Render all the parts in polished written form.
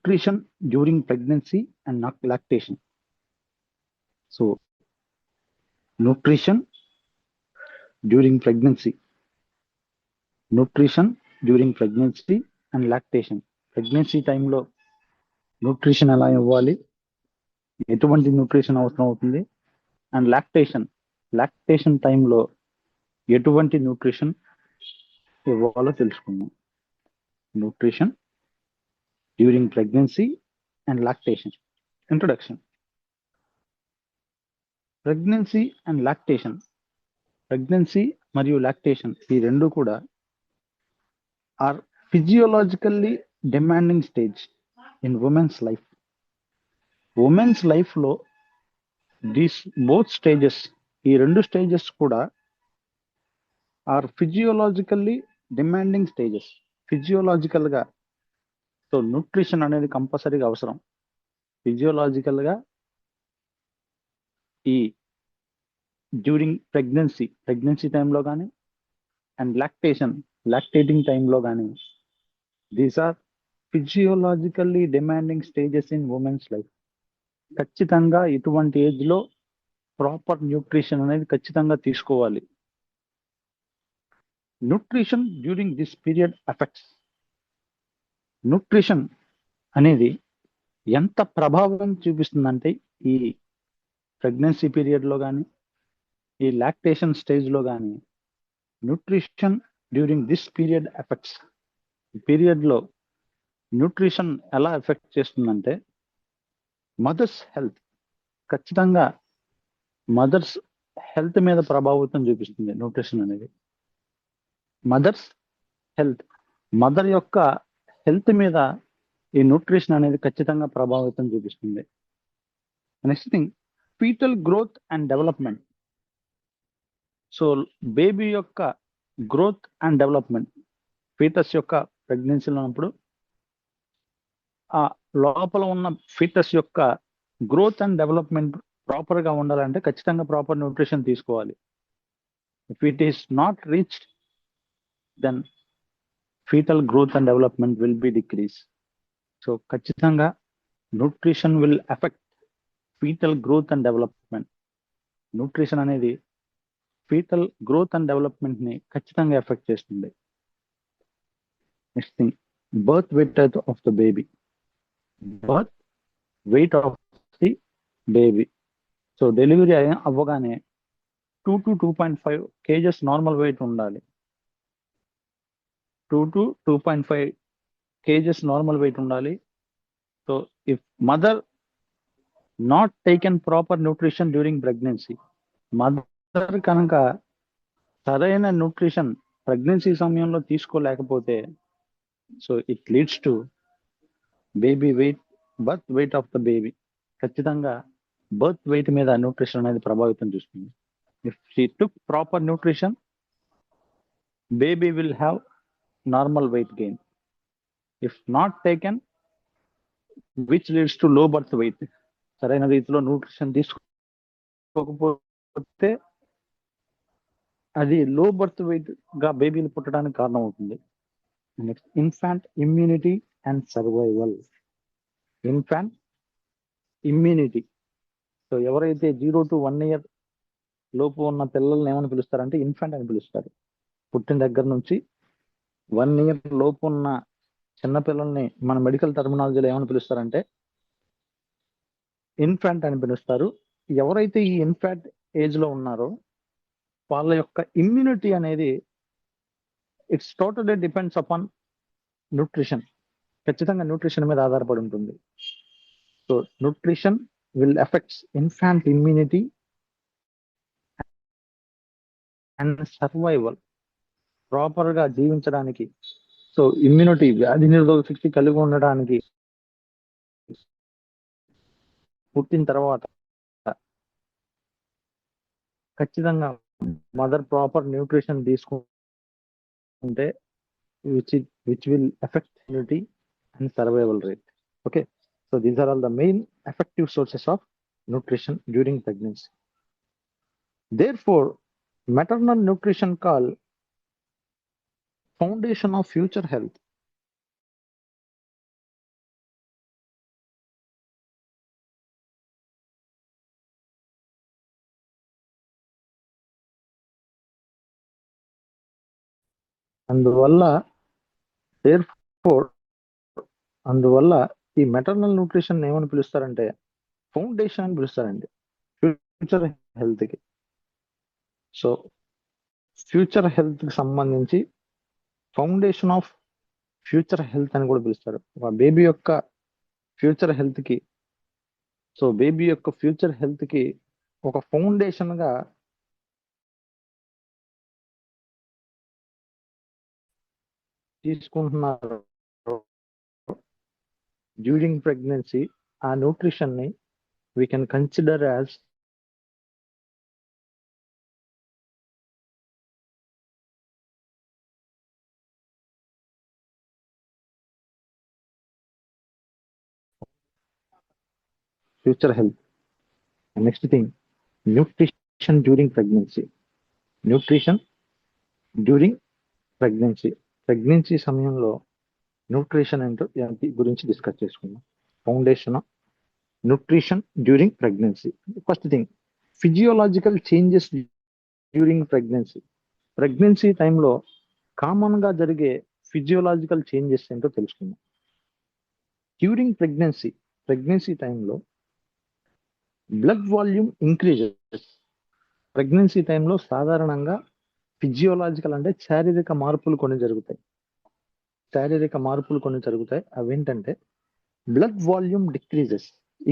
nutrition during pregnancy and lactation. So, nutrition during pregnancy, nutrition during pregnancy and lactation. Pregnancy టైంలో nutrition ఎలా ఇవ్వాలి, ఎటువంటి nutrition అవసరం అవుతుంది, అండ్ లాక్టేషన్ టైంలో ఎటువంటి న్యూట్రిషన్ ఇవ్వాలో తెలుసుకుందాం. Nutrition during pregnancy and lactation. Introduction. Pregnancy and lactation, pregnancy మరియు లాక్టేషన్ ఈ రెండు కూడా are physiologically demanding stage in women's life. Women's లైఫ్లో దీస్ బోత్ స్టేజెస్, ఈ రెండు స్టేజెస్ కూడా ఆర్ ఫిజియోలాజికల్లీ డిమాండింగ్ స్టేజెస్. ఫిజియోలాజికల్గా సో న్యూట్రిషన్ అనేది కంపల్సరీగా అవసరం. ఫిజియోలాజికల్గా ఈ డ్యూరింగ్ ప్రెగ్నెన్సీ టైంలో కానీ అండ్ లాక్టేటింగ్ టైంలో కానీ these are physiologically demanding stages in women's life. ఖచ్చితంగా ఇటువంటి ఏజ్లో ప్రాపర్ న్యూట్రిషన్ అనేది ఖచ్చితంగా తీసుకోవాలి. Nutrition during this period effects. Nutrition అనేది ఎంత ప్రభావం చూపిస్తుందంటే ఈ ప్రెగ్నెన్సీ పీరియడ్లో కానీ ఈ లాక్టేషన్ స్టేజ్లో కానీ nutrition during this period effects. ఈ పీరియడ్లో న్యూట్రిషన్ ఎలా ఎఫెక్ట్ చేస్తుందంటే మదర్స్ హెల్త్, ఖచ్చితంగా మదర్స్ హెల్త్ మీద ప్రభావితం చూపిస్తుంది న్యూట్రిషన్ అనేది. మదర్స్ హెల్త్, మదర్ యొక్క హెల్త్ మీద ఈ న్యూట్రిషన్ అనేది ఖచ్చితంగా ప్రభావితం చూపిస్తుంది. Next thing, foetal growth and development. So baby యొక్క గ్రోత్ అండ్ డెవలప్మెంట్, ఫీటస్ యొక్క ప్రెగ్నెన్సీలో ఉన్నప్పుడు ఆ లోపల ఉన్న ఫీటస్ యొక్క గ్రోత్ అండ్ డెవలప్మెంట్ ప్రాపర్గా ఉండాలంటే ఖచ్చితంగా ప్రాపర్ న్యూట్రిషన్ తీసుకోవాలి. If it is not reached then foetal growth and development will be decrease. So ఖచ్చితంగా nutrition will effect foetal growth and development. Nutrition అనేది ఫీటల్ గ్రోత్ అండ్ డెవలప్మెంట్ని ఖచ్చితంగా effect చేస్తుంది. Next thing, birth weight of the baby. Birth weight of the baby. So delivery అవ్వగానే 2 to 2.5 kgs normal weight ఉండాలి. 2 to 2.5 kgs normal weight ఉండాలి. So if mother not taken proper nutrition during pregnancy, mother కనుక సరైన nutrition pregnancy సమయంలో తీసుకోలేకపోతే so it leads to baby weight, birth weight of the baby. ఖచ్చితంగా birth weight మీద nutrition అనేది ప్రభావితం చూస్తుంది. If she took proper nutrition, baby will have normal weight gain. If not taken, which leads to low birth weight. సరైన రీతిలో nutrition తీసుకోకపోతే అది లో బర్త్ వెయిట్ గా బేబీలు పుట్టడానికి కారణం అవుతుంది. Next, infant immunity and survival. Infant immunity. So ఎవరైతే 0 to 1 year లోపు ఉన్న పిల్లల్ని ఏమని పిలుస్తారంటే ఇన్ఫాంట్ అని పిలుస్తారు. పుట్టిన దగ్గర నుంచి 1 year లోపు ఉన్న చిన్న పిల్లల్ని మన మెడికల్ టర్మినాలజీలో ఏమని పిలుస్తారంటే ఇన్ఫాంట్ అని పిలుస్తారు. ఎవరైతే ఈ ఇన్ఫాంట్ ఏజ్ లో ఉన్నారో వాళ్ళ యొక్క ఇమ్యూనిటీ అనేది it's totally depends upon nutrition. ఖచ్చితంగా న్యూట్రిషన్ మీద ఆధారపడి ఉంటుంది. So nutrition will effects infant immunity and survival. ప్రాపర్గా జీవించడానికి, సో ఇమ్యూనిటీ వ్యాధి నిరోధక శక్తి కలిగి ఉండడానికి పుట్టిన తర్వాత ఖచ్చితంగా మదర్ ప్రాపర్ న్యూట్రిషన్ తీసుకుంటే which will affect immunity and survival rate. Okay, so these are all the main effective sources of nutrition during pregnancy. Therefore, maternal nutrition called foundation of future health. అందువల్ల అందువల్ల ఈ maternal nutrition ఏమని పిలుస్తారంటే foundation అని పిలుస్తారండి future health కి. So future health కి సంబంధించి foundation of future health అని కూడా పిలుస్తారు. ఒక బేబీ యొక్క ఫ్యూచర్ హెల్త్ కి, సో బేబీ యొక్క ఫ్యూచర్ హెల్త్ కి ఒక ఫౌండేషన్ గా తీసుకుంటున్నారు డ్యూరింగ్ ప్రెగ్నెన్సీ. ఆ న్యూట్రిషన్ ని we can consider as future health. Next thing, nutrition during pregnancy. Nutrition during pregnancy. Pregnancy సమయంలో న్యూట్రిషన్ ఏంటో గురించి డిస్కస్ చేసుకుందాం. Foundation nutrition during pregnancy. First thing, physiological changes during pregnancy. Pregnancy టైంలో common గా జరిగే physiological changes ఏంటో తెలుసుకుందాం. During pregnancy టైంలో బ్లడ్ వాల్యూమ్ ఇంక్రీజెస్. ప్రెగ్నెన్సీ టైంలో సాధారణంగా ఫిజియోలాజికల్ అంటే శారీరక మార్పులు కొన్ని జరుగుతాయి. అవేంటంటే బ్లడ్ వాల్యూమ్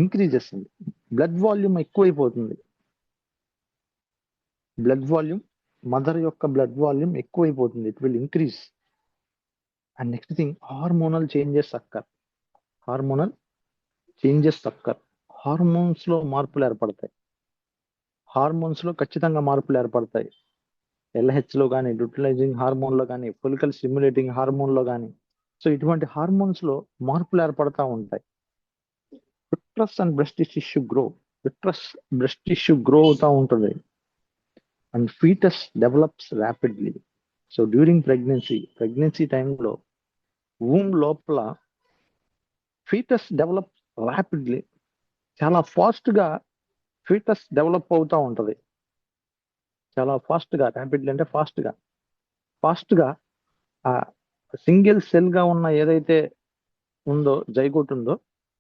ఇంక్రీజెస్ అండి. బ్లడ్ వాల్యూమ్ ఎక్కువైపోతుంది. మదర్ యొక్క బ్లడ్ వాల్యూమ్ ఎక్కువైపోతుంది. It will increase. And next thing, hormonal changes occur. Hormones లో మార్పులు ఏర్పడతాయి. ఖచ్చితంగా మార్పులు ఏర్పడతాయి. LH లో కానీ, డ్యూటిలైజింగ్ హార్మోన్ లో కానీ, ఫొలికల్ స్టిమ్యులేటింగ్ హార్మోన్ లో కానీ. సో ఇటువంటి హార్మోన్స్ లో మార్పులు ఏర్పడతా ఉంటాయి. విట్రస్ అండ్ బ్రెస్ట్ టిష్యూ గ్రో అవుతా ఉంటుంది. And foetus develops rapidly. So during pregnancy టైంలో వూమ్ లోపల ఫీటస్ డెవలప్ ర్యాపిడ్లీ, చాలా ఫాస్ట్ గా ఫీటస్ డెవలప్ అవుతా ఉంటది. ర్యాపిడ్లీ అంటే ఫాస్ట్ గా ఆ సింగిల్ సెల్ గా ఉన్న ఏదైతే ఉందో జైగోట్ ఉందో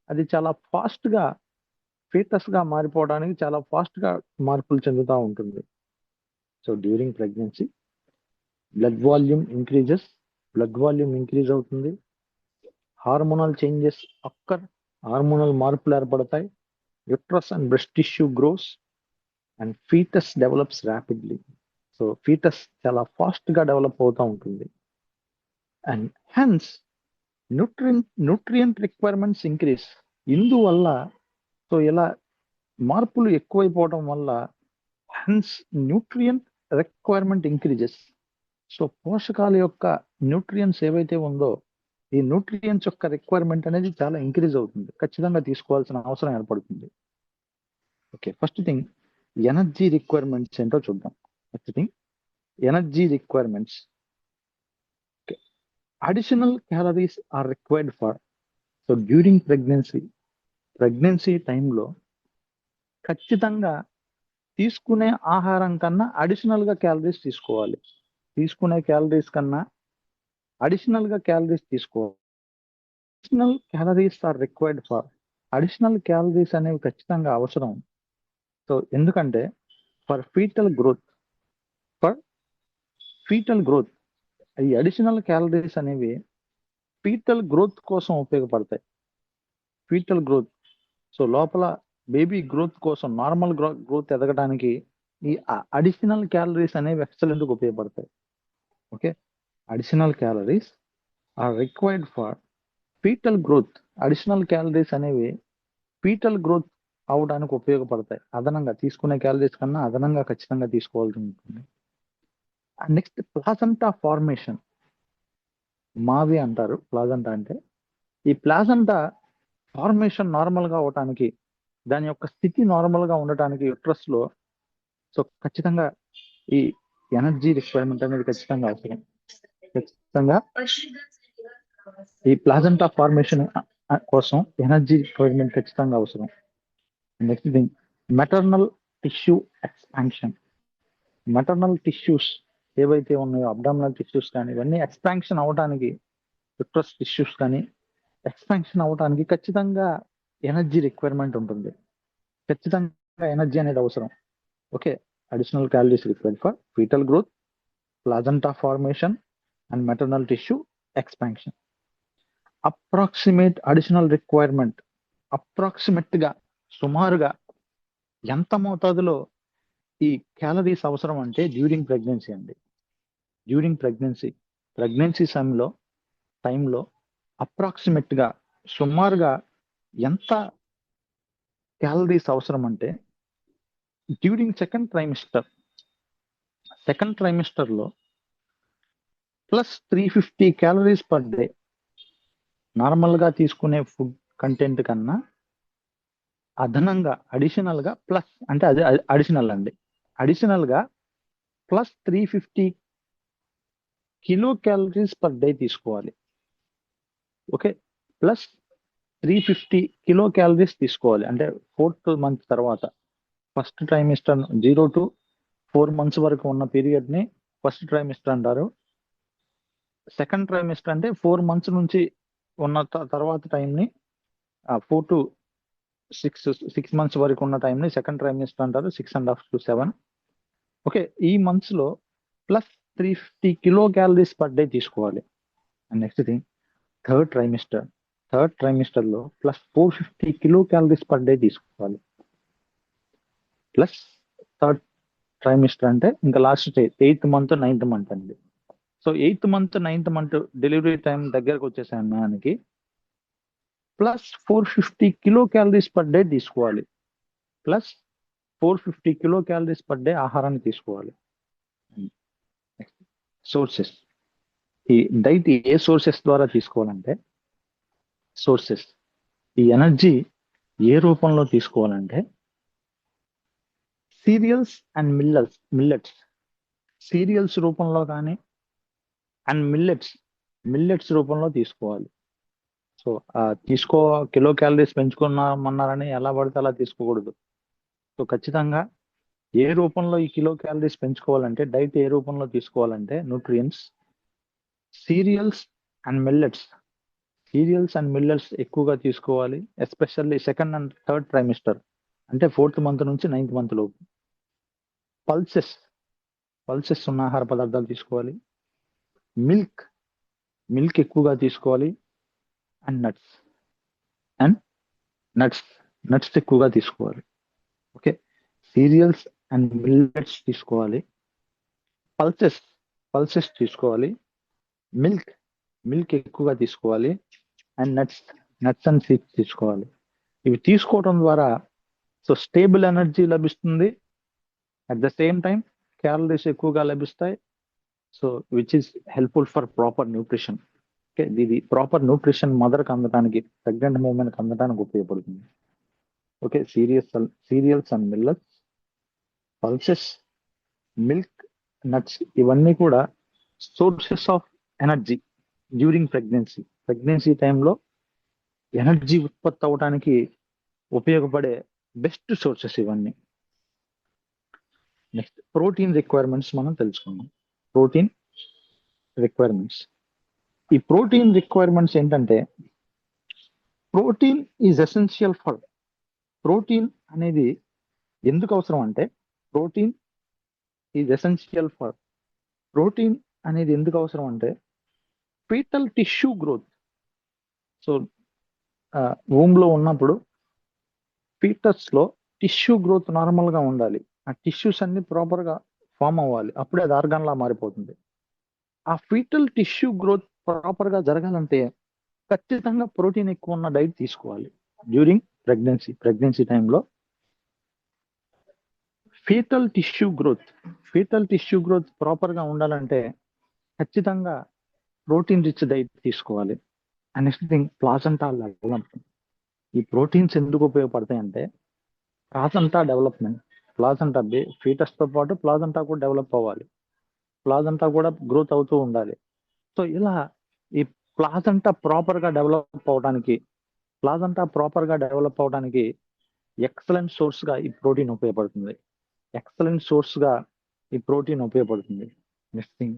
అది చాలా ఫాస్ట్ గా ఫీటస్ గా మారిపోవడానికి చాలా ఫాస్ట్ గా మార్పులు చెందుతూ ఉంటుంది. So during pregnancy blood volume increase అవుతుంది. Hormonal changes occur. హార్మోనల్ మార్పులు ఏర్పడతాయి. Uterus and breast tissue grows and foetus develops rapidly. So foetus చాలా ఫాస్ట్ గా డెవలప్ అవుతూ ఉంటుంది. And hence nutrient requirements increase. ఇందువల్ల సో ఇలా మార్పులు ఎక్కువైపోవడం వల్ల hence nutrient requirement increases. So పోషకాల యొక్క న్యూట్రియన్స్ ఏవైతే ఉందో ఈ న్యూట్రియన్స్ యొక్క రిక్వైర్మెంట్ అనేది చాలా ఇంక్రీజ్ అవుతుంది. ఖచ్చితంగా తీసుకోవాల్సిన అవసరం ఏర్పడుతుంది. Okay, first thing energy requirements ఏంటో చూద్దాం. Energy requirements. Additional calories are required for. So during pregnancy టైంలో ఖచ్చితంగా తీసుకునే ఆహారం కన్నా అడిషనల్ గా క్యాలరీస్ తీసుకోవాలి. తీసుకునే క్యాలరీస్ కన్నా అడిషనల్ గా క్యాలరీస్ తీసుకోవాలి. Additional calories are required for. Additional calories అనేవి ఖచ్చితంగా అవసరం. సో ఎందుకంటే ఫర్ ఫీటల్ గ్రోత్ ఈ అడిషనల్ క్యాలరీస్ అనేవి ఫీటల్ గ్రోత్ కోసం ఉపయోగపడతాయి. సో లోపల బేబీ గ్రోత్ కోసం, నార్మల్ గ్రోత్ ఎదగడానికి ఈ అడిషనల్ క్యాలరీస్ అనేవి ఎక్సలెంట్ గా ఉపయోగపడతాయి. Okay, additional calories are required for foetal growth. Additional calories అనేవి ఫీటల్ గ్రోత్ అవడానికి ఉపయోగపడతాయి. అదనంగా తీసుకునే క్యాలరీస్ కన్నా అదనంగా ఖచ్చితంగా తీసుకోవాల్సి ఉంటుంది. And next placenta formation. మావి అంటారు ప్లాజంటా అంటే. ఈ ప్లాజంటా ఫార్మేషన్ నార్మల్ గా అవటానికి, దాని యొక్క స్థితి నార్మల్ గా ఉండటానికి యుట్రస్ లో సో ఖచ్చితంగా ఈ ఎనర్జీ రిక్వైర్మెంట్ అనేది ఖచ్చితంగా అవసరం. ఈ ప్లాజంటా ఫార్మేషన్ కోసం ఎనర్జీ రిక్వైర్మెంట్ ఖచ్చితంగా అవసరం. Next thing maternal tissue expansion. Maternal tissues ఏవైతే ఉన్నాయో అబ్డామినల్ టిష్యూస్ కానీ ఇవన్నీ ఎక్స్పాన్షన్ అవడానికి, యుట్రస్ టిష్యూస్ కానీ ఎక్స్పాన్షన్ అవడానికి ఖచ్చితంగా ఎనర్జీ రిక్వైర్మెంట్ ఉంటుంది. ఖచ్చితంగా ఎనర్జీ అనేది అవసరం. Okay, additional calories required for foetal growth, placenta formation and maternal tissue expansion. Approximate additional requirement approximate గా సుమారుగా ఎంత మోతాదులో ఈ క్యాలరీస్ అవసరం అంటే డ్యూరింగ్ ప్రెగ్నెన్సీ అండి. డ్యూరింగ్ ప్రెగ్నెన్సీ టైంలో అప్రాక్సిమేట్ గా సుమారుగా ఎంత క్యాలరీస్ అవసరం అంటే డ్యూరింగ్ సెకండ్ ట్రైమిస్టర్ లో plus 350 calories per day normal గా తీసుకునే ఫుడ్ కంటెంట్ కన్నా అదనంగా అడిషనల్ గా ప్లస్ అంటే అదే అడిషనల్ అండి, అడిషనల్ గా plus 350 kilo calories per day తీసుకోవాలి. ఓకే, ప్లస్ 350 కిలో క్యాలరీస్ తీసుకోవాలి. అంటే 4th మంత్ తర్వాత ఫస్ట్ ట్రైమిస్టర్ 0 to 4 months వరకు ఉన్న పీరియడ్ ని ఫస్ట్ ట్రైమిస్టర్ అంటారు. సెకండ్ ట్రైమిస్టర్ అంటే 4 months నుంచి ఉన్న తర్వాత టైం ని 4 to 6 months వరకు ఉన్న టైం ని సెకండ్ ట్రైమిస్టర్ అంటారు. 6.5 to 7. ఓకే, ఈ మంత్స్ లో plus 350 kilo calories per day తీసుకోవాలి. And next thing third trimester లో plus 450 kilo calories per day తీసుకోవాలి. ప్లస్ థర్డ్ ట్రైమిస్టర్ అంటే ఇంకా last stage 8th month 9th month అండి. So 8th month 9th month delivery time దగ్గరకు వచ్చేసే అన్నానికి plus 450 kilo calories per day తీసుకోవాలి. Plus 450 kilo calories per day ఆహారాన్ని తీసుకోవాలి. సోర్సెస్, ఈ డైట్ ఏ సోర్సెస్ ద్వారా తీసుకోవాలంటే ఈ ఎనర్జీ ఏ రూపంలో తీసుకోవాలంటే సీరియల్స్ అండ్ మిల్లెట్స్ సీరియల్స్ రూపంలో కానీ అండ్ మిల్లెట్స్ రూపంలో తీసుకోవాలి. సో కిలో క్యాలరీస్ పెంచుకున్నామన్నారని ఎలా పడితే అలా తీసుకోకూడదు. సో ఖచ్చితంగా ఏ రూపంలో ఈ కిలో క్యాలరీస్ పెంచుకోవాలంటే డైట్ ఏ రూపంలో తీసుకోవాలంటే న్యూట్రియంట్స్ సీరియల్స్ అండ్ మిల్లెట్స్ ఎక్కువగా తీసుకోవాలి. Especially second and third trimester అంటే 4th month నుంచి 9th month లోపు. పల్సెస్ ఉన్న ఆహార పదార్థాలు తీసుకోవాలి. మిల్క్ ఎక్కువగా తీసుకోవాలి. అండ్ నట్స్ ఎక్కువగా తీసుకోవాలి. ఓకే, సీరియల్స్ అండ్ మిల్లెట్స్ తీసుకోవాలి. పల్సెస్ తీసుకోవాలి. మిల్క్ ఎక్కువగా తీసుకోవాలి. అండ్ నట్స్ అండ్ సీడ్స్ తీసుకోవాలి. ఇవి తీసుకోవడం ద్వారా సో స్టేబుల్ ఎనర్జీ లభిస్తుంది. At the same time calories ఎక్కువగా లభిస్తాయి. So which is helpful for proper nutrition. Okay, ఇది ప్రాపర్ న్యూట్రిషన్ మదర్కి అందడానికి, ప్రెగ్నెంట్ మూమెంట్కి అందడానికి ఉపయోగపడుతుంది. Okay, serials and millets, pulses, milk, nuts ఇవన్నీ కూడా sources of energy during pregnancy టైంలో energy ఉత్పత్తి అవడానికి ఉపయోగపడే బెస్ట్ సోర్సెస్ ఇవన్నీ. నెక్స్ట్ ప్రోటీన్ రిక్వైర్మెంట్స్ మనం తెలుసుకున్నాం. ఈ ప్రోటీన్ రిక్వైర్మెంట్స్ ఏంటంటే protein is essential for protein అనేది ఎందుకు అవసరం అంటే ప్రోటీన్ ఎందుకు అవసరం అంటే foetal tissue growth. So womb లో ఉన్నప్పుడు ఫీటస్ లో టిష్యూ గ్రోత్ నార్మల్ గా ఉండాలి. ఆ టిష్యూస్ అన్ని ప్రాపర్ గా ఫామ్ అవ్వాలి, అప్పుడే అది ఆర్గాన్ లా మారిపోతుంది. ఆ ఫీటల్ టిష్యూ గ్రోత్ ప్రాపర్ గా జరగాలంటే ఖచ్చితంగా ప్రోటీన్ ఎక్కువ ఉన్న డైట్ తీసుకోవాలి. డ్యూరింగ్ ప్రెగ్నెన్సీ టైంలో ఫీటల్ టిష్యూ గ్రోత్ ప్రాపర్ గా ఉండాలంటే ఖచ్చితంగా ప్రోటీన్ రిచ్ డైట్ తీసుకోవాలి. And next thing placenta development. ఈ ప్రోటీన్స్ ఎందుకు ఉపయోగపడతాయి అంటే ప్లాజెంటా ఫీటస్ తో పాటు ప్లాజెంటా కూడా డెవలప్ అవ్వాలి, ప్లాజెంటా కూడా గ్రోత్ అవుతూ ఉండాలి. సో ఇలా ఈ ప్లాజెంటా ప్రాపర్ గా డెవలప్ అవడానికి ఎక్సలెంట్ సోర్స్ గా ఈ ప్రోటీన్ ఉపయోగపడుతుంది. Next thing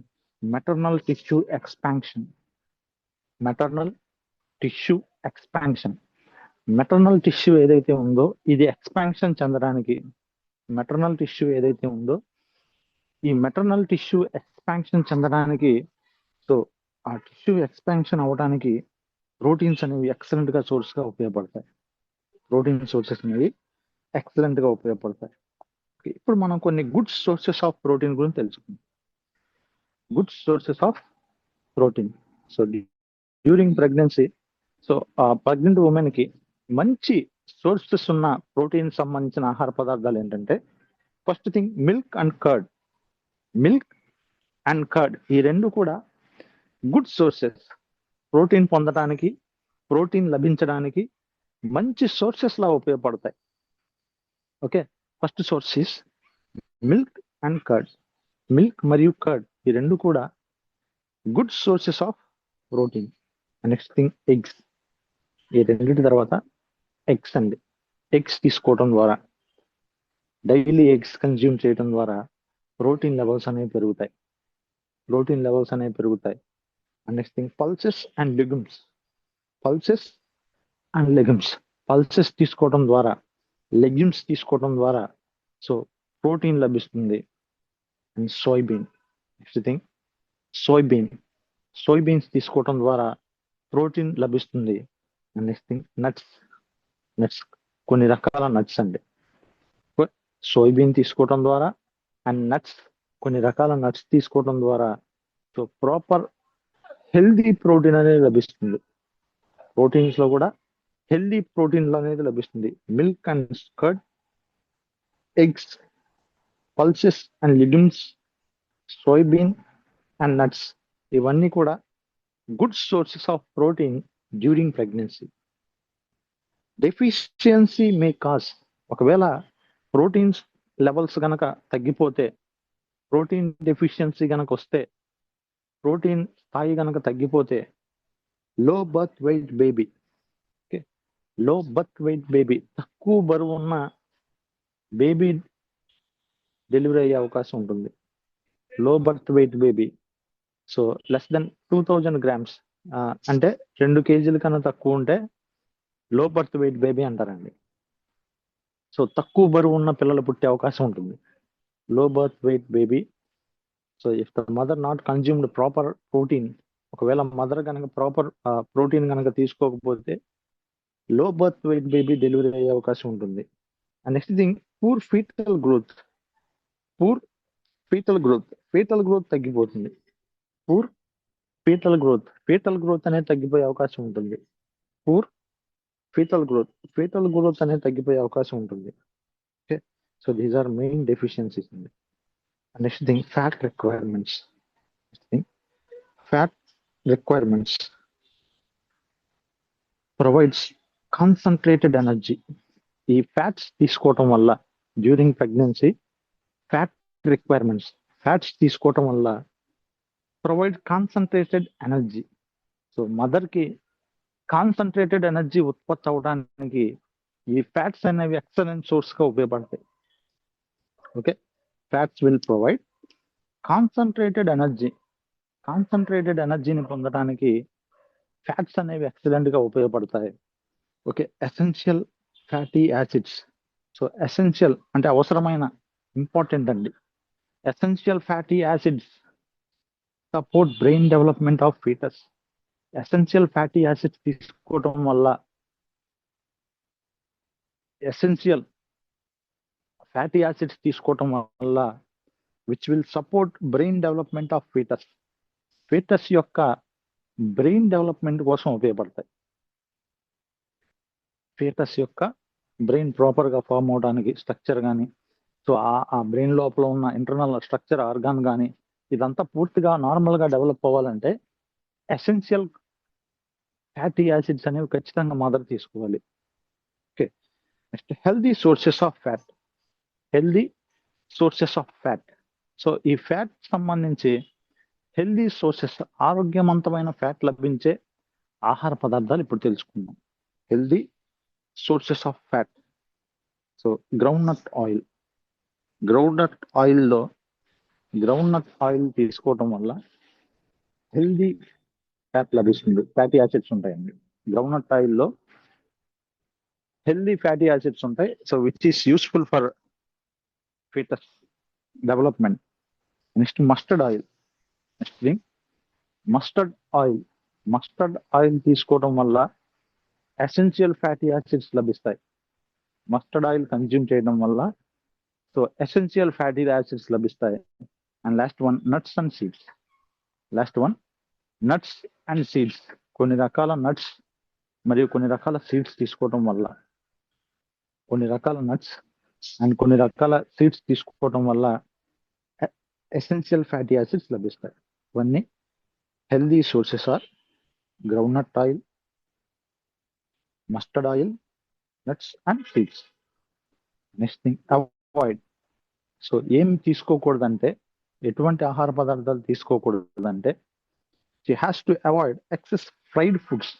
maternal tissue expansion. Maternal tissue expansion. Maternal tissue ఏదైతే ఉందో ఇది ఎక్స్పాన్షన్ చెందడానికి, మెటర్నల్ టిష్యూ ఏదైతే ఉందో ఈ మెటర్నల్ టిష్యూ ఎక్స్పాన్షన్ చెందడానికి, సో ఆ టిష్యూ ఎక్స్పాన్షన్ అవడానికి ప్రోటీన్స్ అనేవి ఎక్సలెంట్ గా సోర్స్ గా ఉపయోగపడతాయి. ప్రోటీన్ సోర్సెస్ అనేవి ఎక్సలెంట్ గా ఉపయోగపడతాయి. ఇప్పుడు మనం కొన్ని గుడ్ సోర్సెస్ ఆఫ్ ప్రోటీన్ గురించి తెలుసుకుందాం. Good sources of protein. So during pregnancy, so ఆ ప్రెగ్నెంట్ ఉమెన్ కి మంచి సోర్సెస్ ఉన్న ప్రోటీన్ సంబంధించిన ఆహార పదార్థాలు ఏంటంటే, first thing milk and curd. Milk and curd ఈ రెండు కూడా గుడ్ సోర్సెస్. ప్రోటీన్ పొందడానికి, ప్రోటీన్ లభించడానికి మంచి సోర్సెస్ లా ఉపయోగపడతాయి. Okay, first source is milk and curd. Milk మరియు కర్డ్ ఈ రెండు కూడా good sources of protein. Next thing eggs. ఈ రెండింటి తర్వాత ఎగ్స్ అండి. ఎగ్స్ తీసుకోవడం ద్వారా, డైలీ ఎగ్స్ కన్జ్యూమ్ చేయడం ద్వారా ప్రోటీన్ లెవెల్స్ అనేవి పెరుగుతాయి. ప్రోటీన్ లెవెల్స్ అనేవి పెరుగుతాయి. Next thing pulses and legumes. Pulses and legumes. Pulses తీసుకోవడం ద్వారా, లెగ్యూమ్స్ తీసుకోవడం ద్వారా సో ప్రోటీన్ లభిస్తుంది. And soybean. Next thing soybean. Soybeans తీసుకోవడం ద్వారా ప్రోటీన్ లభిస్తుంది. And next thing nuts. Nuts కొన్ని రకాల నట్స్ అండి. సోయాబీన్ తీసుకోవడం ద్వారా అండ్ నట్స్, కొన్ని రకాల నట్స్ తీసుకోవడం ద్వారా సో ప్రాపర్ హెల్దీ ప్రోటీన్ అనేది లభిస్తుంది. ప్రోటీన్స్ లో కూడా హెల్దీ ప్రోటీన్ అనేది లభిస్తుంది. Milk and curd, eggs, pulses and legumes, soybean and nuts ఇవన్నీ కూడా good sources of protein during pregnancy. Deficiency may cause. ఒకవేళ ప్రోటీన్స్ లెవెల్స్ గనక తగ్గిపోతే, ప్రోటీన్ డెఫిషియన్సీ గనక వస్తే, ప్రోటీన్ స్థాయి గనక తగ్గిపోతే లో బర్త్ వెయిట్ బేబీ. ఓకే, లో బర్త్ వెయిట్ బేబీ, తక్కువ బరువు ఉన్న బేబీ డెలివరీ అయ్యే అవకాశం ఉంటుంది. లో birth wait baby, so less than 2000 grams, అంటే 2 kg కన్నా తక్కువ ఉంటే లో బర్త్ వెయిట్ బేబీ అంటారండి. సో తక్కువ బరువు ఉన్న పిల్లలు పుట్టే అవకాశం ఉంటుంది. లో birth wait baby. So if the mother not consumed proper protein, ఒకవేళ మదర్ కనుక ప్రాపర్ ప్రోటీన్ కనుక తీసుకోకపోతే లో బర్త్ వెయిట్ బేబీ డెలివరీ అయ్యే అవకాశం ఉంటుంది. And next thing poor foetal growth. Poor foetal growth. Foetal growth తగ్గిపోతుంది. Poor foetal growth. Foetal growth అనేది తగ్గిపోయే అవకాశం ఉంటుంది. Poor foetal growth. Foetal growth అనేది తగ్గిపోయే అవకాశం ఉంటుంది. Okay, so these are main deficiencies అండి. Next thing fat requirements. Fat requirements provides concentrated energy. ఈ ఫ్యాట్స్ తీసుకోవటం వల్ల during pregnancy fat requirements, fats తీసుకోవటం వల్ల provide concentrated energy. So mother కి కాన్సన్ట్రేటెడ్ ఎనర్జీ ఉత్పత్తి అవడానికి ఈ ఫ్యాట్స్ అనేవి ఎక్సలెంట్ సోర్స్ గా ఉపయోగపడతాయి. Okay, fats will provide concentrated energy. Concentrated ఎనర్జీని పొందడానికి ఫ్యాట్స్ అనేవి ఎక్సలెంట్ గా ఉపయోగపడతాయి. Okay, essential fatty acids. So essential అంటే అవసరమైన, ఇంపార్టెంట్ అండి. Essential fatty acids support brain development of foetus. Essential fatty acids తీసుకోవడం వల్ల, ఎసెన్షియల్ ఫ్యాటీ యాసిడ్స్ తీసుకోవటం వల్ల which will support brain development of foetus. Foetus యొక్క బ్రెయిన్ డెవలప్మెంట్ కోసం ఉపయోగపడతాయి. ఫీటస్ యొక్క బ్రెయిన్ ప్రాపర్ గా ఫామ్ అవడానికి స్ట్రక్చర్ కానీ, సో ఆ బ్రెయిన్ లోపల ఉన్న ఇంటర్నల్ స్ట్రక్చర్ ఆర్గాన్ కానీ ఇదంతా పూర్తిగా నార్మల్ గా డెవలప్ అవ్వాలంటే ఎసెన్షియల్ ఫ్యాటీ యాసిడ్స్ అనేవి ఖచ్చితంగా మదర్ తీసుకోవాలి. Okay, next healthy sources of fat. Healthy sources of fat. So ఈ ఫ్యాట్ సంబంధించి హెల్దీ సోర్సెస్, ఆరోగ్యవంతమైన ఫ్యాట్ లభించే ఆహార పదార్థాలు ఇప్పుడు తెలుసుకుందాం. Healthy sources of fat. So ground nut oil. Groundnut ఆయిల్లో గ్రౌండ్ నట్ ఆయిల్ తీసుకోవటం వల్ల హెల్దీ ఫ్యాట్ లభిస్తుంది, ఫ్యాటీ యాసిడ్స్ ఉంటాయండి. గ్రౌండ్ నట్ ఆయిల్లో హెల్దీ ఫ్యాటీ యాసిడ్స్ ఉంటాయి. So which is useful for foetus development. Next mustard oil. Next thing mustard oil. Mustard oil తీసుకోవడం వల్ల essential fatty acids లభిస్తాయి. Mustard oil consume చేయడం వల్ల so essential fatty acids లభిస్తాయి. And last one nuts and seeds. Last one nuts and seeds. కొన్ని రకాల nuts మరియు కొన్ని రకాల సీడ్స్ తీసుకోవడం వల్ల, కొన్ని రకాల నట్స్ అండ్ కొన్ని రకాల సీడ్స్ తీసుకోవడం వల్ల ఎసెన్షియల్ ఫ్యాటీ యాసిడ్స్ లభిస్తాయి. ఇవన్నీ healthy sources are ground nut oil, mustard oil, nuts and seeds. Next thing avoid. So ఏం తీసుకోకూడదంటే, ఎటువంటి ఆహార పదార్థాలు తీసుకోకూడదంటే, she has to avoid excess fried foods.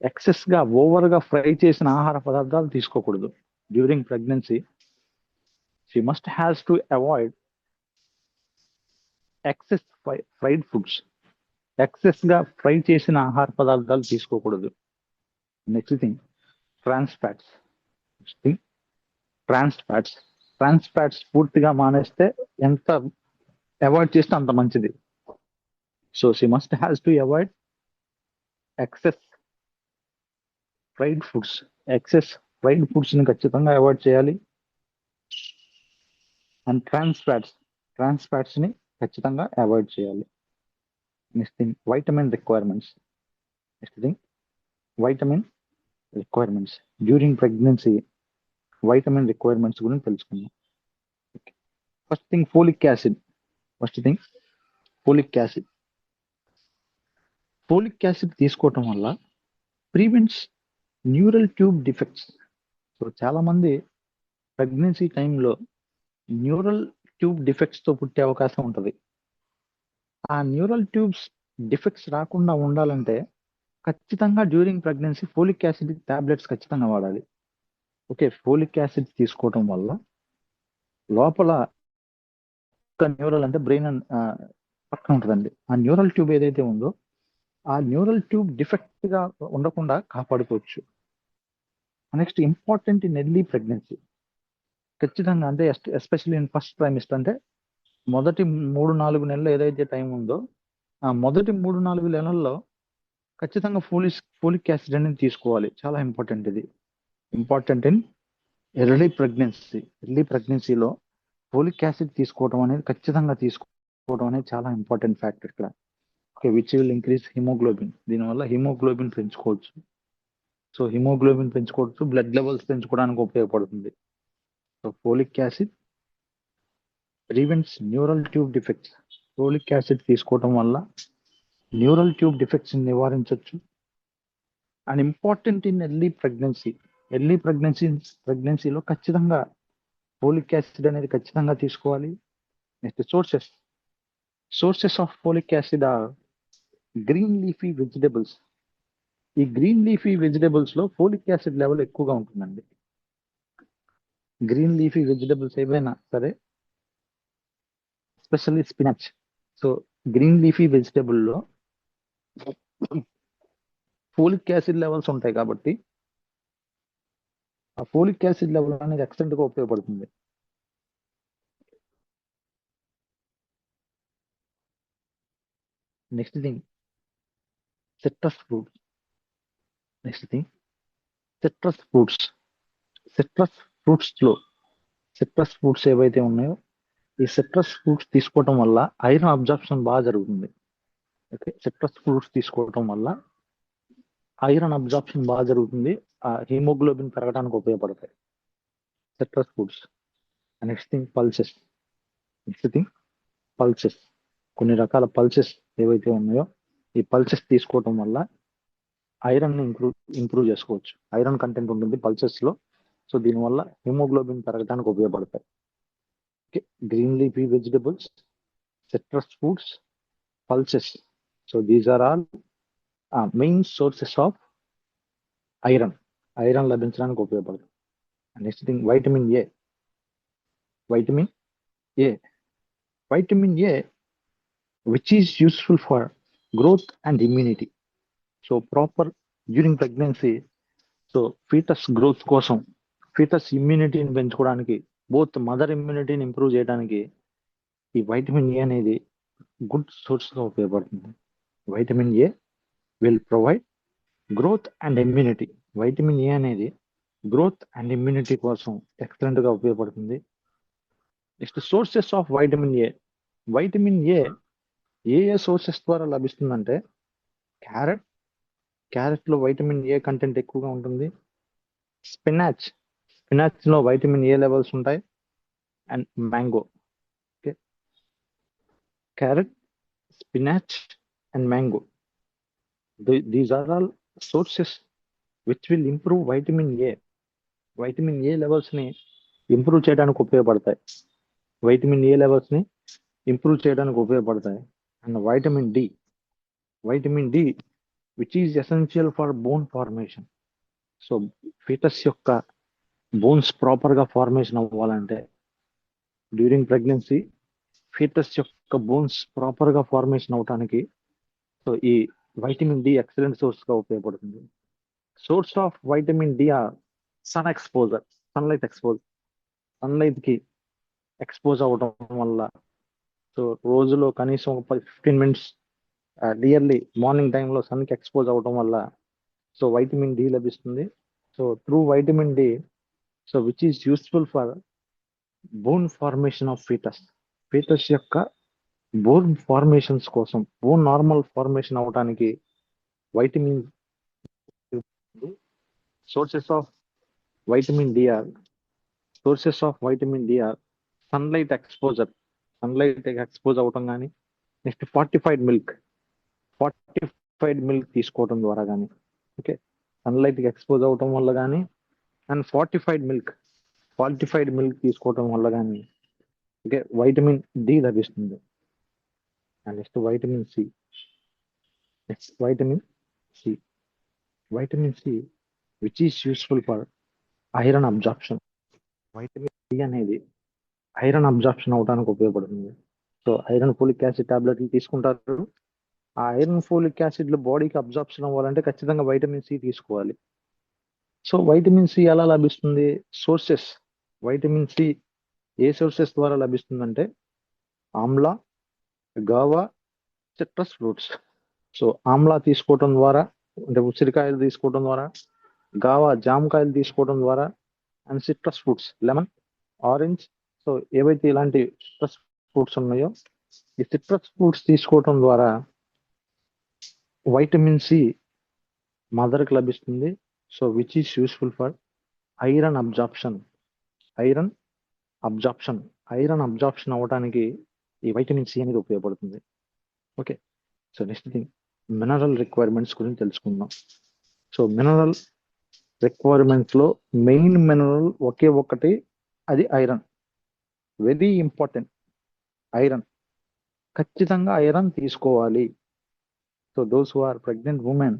Excess గా ఓవర్ గా ఫ్రై చేసిన ఆహార పదార్థాలు తీసుకోకూడదు. During pregnancy she must has to avoid excess fried foods. Excess గా ఫ్రై చేసిన ఆహార పదార్థాలు తీసుకోకూడదు. Next thing trans fats. Next thing trans fats. Trans fats పూర్తిగా మానేస్తే ఎంత అవాయిడ్ చేస్తే అంత మంచిది. So she must has to avoid excess fried foods. Excess fried foods ని ఖచ్చితంగా అవాయిడ్ చేయాలి. అండ్ ట్రాన్స్ ఫ్యాట్స్ ని ఖచ్చితంగా అవాయిడ్ చేయాలి. Next thing vitamin requirements. Next thing vitamin requirements. During pregnancy vitamin requirements గురించి తెలుసుకుందాం. First thing folic acid. Folic acid. Folic acid తీసుకోవటం వల్ల prevents neural tube defects. So చాలా మంది ప్రెగ్నెన్సీ టైంలో న్యూరల్ ట్యూబ్ డిఫెక్ట్స్ తో పుట్టే అవకాశం ఉంటుంది. ఆ న్యూరల్ ట్యూబ్స్ డిఫెక్ట్స్ రాకుండా ఉండాలంటే ఖచ్చితంగా during pregnancy folic acid tablets ఖచ్చితంగా వాడాలి. ఓకే, ఫోలిక్ యాసిడ్ తీసుకోవటం వల్ల లోపల న్యూరల్ అంటే బ్రెయిన్ పక్కన ఉంటుందండి. ఆ న్యూరల్ ట్యూబ్ ఏదైతే ఉందో ఆ న్యూరల్ ట్యూబ్ డిఫెక్ట్ గా ఉండకుండా కాపాడుకోవచ్చు. Next important in early pregnancy. ఖచ్చితంగా అంటే ఎస్పెషల్లీ ఇన్ ఫస్ట్ ట్రైమిస్టర్ అంటే మొదటి 3-4 నెలలు ఏదైతే టైం ఉందో ఆ మొదటి 3-4 నెలల్లో ఖచ్చితంగా ఫోలిక్ యాసిడ్ అనేది తీసుకోవాలి. చాలా ఇంపార్టెంట్ ఇది. Important in early pregnancy. Early ప్రెగ్నెన్సీలో ఫోలిక్ యాసిడ్ తీసుకోవడం అనేది ఖచ్చితంగా తీసుకోవడం అనేది చాలా ఇంపార్టెంట్ ఫ్యాక్టర్ ఇక్కడ. Okay, which will increase haemoglobin. దీనివల్ల హిమోగ్లోబిన్ పెంచుకోవచ్చు. సో హిమోగ్లోబిన్ పెంచుకోవచ్చు, బ్లడ్ లెవెల్స్ పెంచుకోవడానికి ఉపయోగపడుతుంది. So folic acid prevents neural tube defects. Folic acid తీసుకోవడం వల్ల న్యూరల్ ట్యూబ్ డిఫెక్ట్స్ నివారించవచ్చు. And important in early pregnancy. Early ప్రెగ్నెన్సీలో ఖచ్చితంగా ఫోలిక్ యాసిడ్ అనేది ఖచ్చితంగా తీసుకోవాలి. Next sources of folic acid or green leafy vegetables. ఈ గ్రీన్ లీఫీ వెజిటబుల్స్ లో ఫోలిక్ యాసిడ్ లెవెల్ ఎక్కువగా ఉంటుందండి. గ్రీన్ లీఫీ వెజిటబుల్స్ ఏవైనా సరే, especially spinach. So green leafy వెజిటబుల్లో ఫోలిక్ యాసిడ్ లెవెల్స్ ఉంటాయి కాబట్టి ఆ ఫోలిక్ యాసిడ్ లెవెల్ అనేది ఎక్సలెంట్ గా ఉపయోగపడుతుంది. Next thing citrus fruits. Citrus fruits ఏవైతే ఉన్నాయో ఈ సిట్రస్ ఫ్రూట్స్ తీసుకోవటం వల్ల ఐరన్ అబ్జార్ప్షన్ బాగా జరుగుతుంది. ఓకే, సిట్రస్ ఫ్రూట్స్ తీసుకోవటం వల్ల ఐరన్ అబ్జార్ప్షన్ బాగా జరుగుతుంది. ఆ హిమోగ్లోబిన్ పెరగడానికి ఉపయోగపడతాయి citrus fruits. Next thing pulses. కొన్ని రకాల పల్సెస్ ఏవైతే ఉన్నాయో ఈ పల్సెస్ తీసుకోవటం వల్ల ఐరన్ ని ఇంప్రూవ్ చేసుకోవచ్చు. ఐరన్ కంటెంట్ ఉంటుంది పల్సెస్ లో. సో దీనివల్ల హిమోగ్లోబిన్ పెరగడానికి ఉపయోగపడతాయి. Okay, green leafy vegetables, citrus fruits, pulses. So these are all main sources of iron లభించడానికి ఉపయోగపడుతుంది. Next thing vitamin A. Vitamin A which is useful for growth and immunity. So proper during pregnancy, so foetus growth కోసం, foetus ఇమ్యూనిటీని పెంచుకోవడానికి, both mother ఇమ్యూనిటీని improve చేయడానికి ఈ vitamin A అనేది good సోర్స్గా ఉపయోగపడుతుంది. Vitamin A will provide growth and immunity. Vitamin A అనేది growth and immunity కోసం ఎక్సలెంట్గా ఉపయోగపడుతుంది. Next sources of vitamin A. Vitamin A ఏ సోర్సెస్ ద్వారా లభిస్తుందంటే క్యారెట్. క్యారెట్లో వైటమిన్ ఏ కంటెంట్ ఎక్కువగా ఉంటుంది. స్పినాచ్లో వైటమిన్ ఏ లెవెల్స్ ఉంటాయి. And mango. Okay, carrot, spinach and mango, these are all sources which will improve vitamin A. Vitamin A లెవెల్స్ని improve చేయడానికి ఉపయోగపడతాయి. వైటమిన్ ఏ లెవెల్స్ని ఇంప్రూవ్ చేయడానికి ఉపయోగపడతాయి. And vitamin D which is essential for bone formation. So foetus యొక్క bones ప్రాపర్గా formation అవ్వాలంటే, during pregnancy foetus యొక్క బోన్స్ ప్రాపర్గా ఫార్మేషన్ అవడానికి సో ఈ వైటమిన్ డి ఎక్సలెంట్ సోర్స్గా ఉపయోగపడుతుంది. Source of vitamin D are sun exposure, సన్లైట్కి ఎక్స్పోజ్ అవ్వడం వల్ల, సో రోజులో కనీసం 15 minutes నియర్లీ మార్నింగ్ టైంలో సన్కి ఎక్స్పోజ్ అవ్వడం వల్ల సో వైటమిన్ డి లభిస్తుంది. So through vitamin D, so which is useful for bone formation of foetus యొక్క బోన్ ఫార్మేషన్స్ కోసం, బోన్ నార్మల్ ఫార్మేషన్ అవడానికి vitamin sources of vitamin D are sunlight expose అవటం కానీ, next fortified milk తీసుకోవడం ద్వారా కానీ, okay, సన్లైట్కి expose అవటం వల్ల కానీ, అండ్ ఫార్టిఫైడ్ మిల్క్ తీసుకోవటం వల్ల కానీ, ఓకే, వైటమిన్ డి లభిస్తుంది. And next vitamin C which is useful for iron absorption. Vitamin D అనేది ఐరన్ అబ్జార్ప్షన్ అవడానికి ఉపయోగపడుతుంది. సో ఐరన్ ఫోలిక్ యాసిడ్ టాబ్లెట్లు తీసుకుంటారు. ఆ ఐరన్ ఫోలిక్ యాసిడ్లు బాడీకి అబ్జార్ప్షన్ అవ్వాలంటే ఖచ్చితంగా వైటమిన్ సి తీసుకోవాలి. సో వైటమిన్ సి ఎలా లభిస్తుంది? సోర్సెస్. వైటమిన్ సి ఏ సోర్సెస్ ద్వారా లభిస్తుందంటే Amla, గావా, citrus fruits. So Amla తీసుకోవడం ద్వారా, అంటే ఉసిరికాయలు తీసుకోవడం ద్వారా, గావా జామకాయలు తీసుకోవడం ద్వారా, and citrus fruits lemon, orange. So ఏవైతే ఇలాంటి సిట్రస్ ఫ్రూట్స్ ఉన్నాయో ఈ సిట్రస్ ఫ్రూట్స్ తీసుకోవడం ద్వారా వైటమిన్ సి మదర్కి లభిస్తుంది. So which is useful for iron absorption అవ్వడానికి ఈ వైటమిన్ సి అనేది ఉపయోగపడుతుంది. Okay, so next thing mineral requirements గురించి తెలుసుకుందాం. సో మినరల్ రిక్వైర్మెంట్స్లో మెయిన్ మినరల్ ఒకే ఒక్కటి, అది ఐరన్. Very important, iron. ఖచ్చితంగా ఐరన్ తీసుకోవాలి. So those who are pregnant women,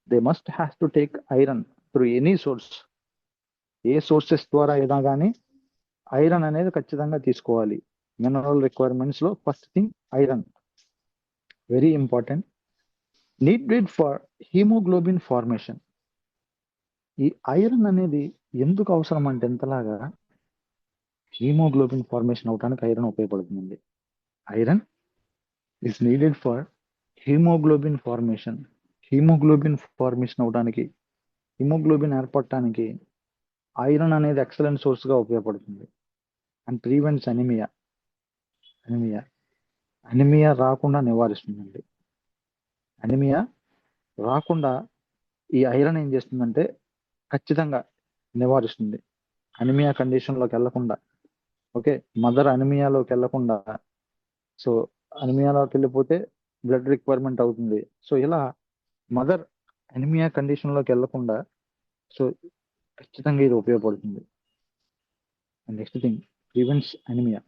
they must have to take iron through any source. ఏ సోర్సెస్ ద్వారా అయినా కానీ ఐరన్ అనేది ఖచ్చితంగా తీసుకోవాలి. మినరల్ రిక్వైర్మెంట్స్లో first thing iron, very important. Needed for haemoglobin formation. ఈ ఐరన్ అనేది ఎందుకు అవసరం అంటే ఎంతలాగా హీమోగ్లోబిన్ ఫార్మేషన్ అవడానికి ఐరన్ ఉపయోగపడుతుంది. Iron is needed for haemoglobin formation అవడానికి, హిమోగ్లోబిన్ ఏర్పడటానికి ఐరన్ అనేది ఎక్సలెంట్ సోర్స్గా ఉపయోగపడుతుంది. అండ్ ప్రివెంట్స్ అనిమియా రాకుండా నివారిస్తుందండి. అనిమియా రాకుండా ఈ ఐరన్ ఏం చేస్తుందంటే ఖచ్చితంగా నివారిస్తుంది. అనిమియా కండిషన్లోకి వెళ్లకుండా, ఓకే, మదర్ అనిమియాలోకి వెళ్లకుండా. సో అనిమియాలోకి వెళ్ళిపోతే బ్లడ్ రిక్వైర్మెంట్ అవుతుంది. సో ఇలా మదర్ అనిమియా కండిషన్లోకి వెళ్లకుండా సో ఖచ్చితంగా ఇది ఉపయోగపడుతుంది. Next thing prevents anaemia.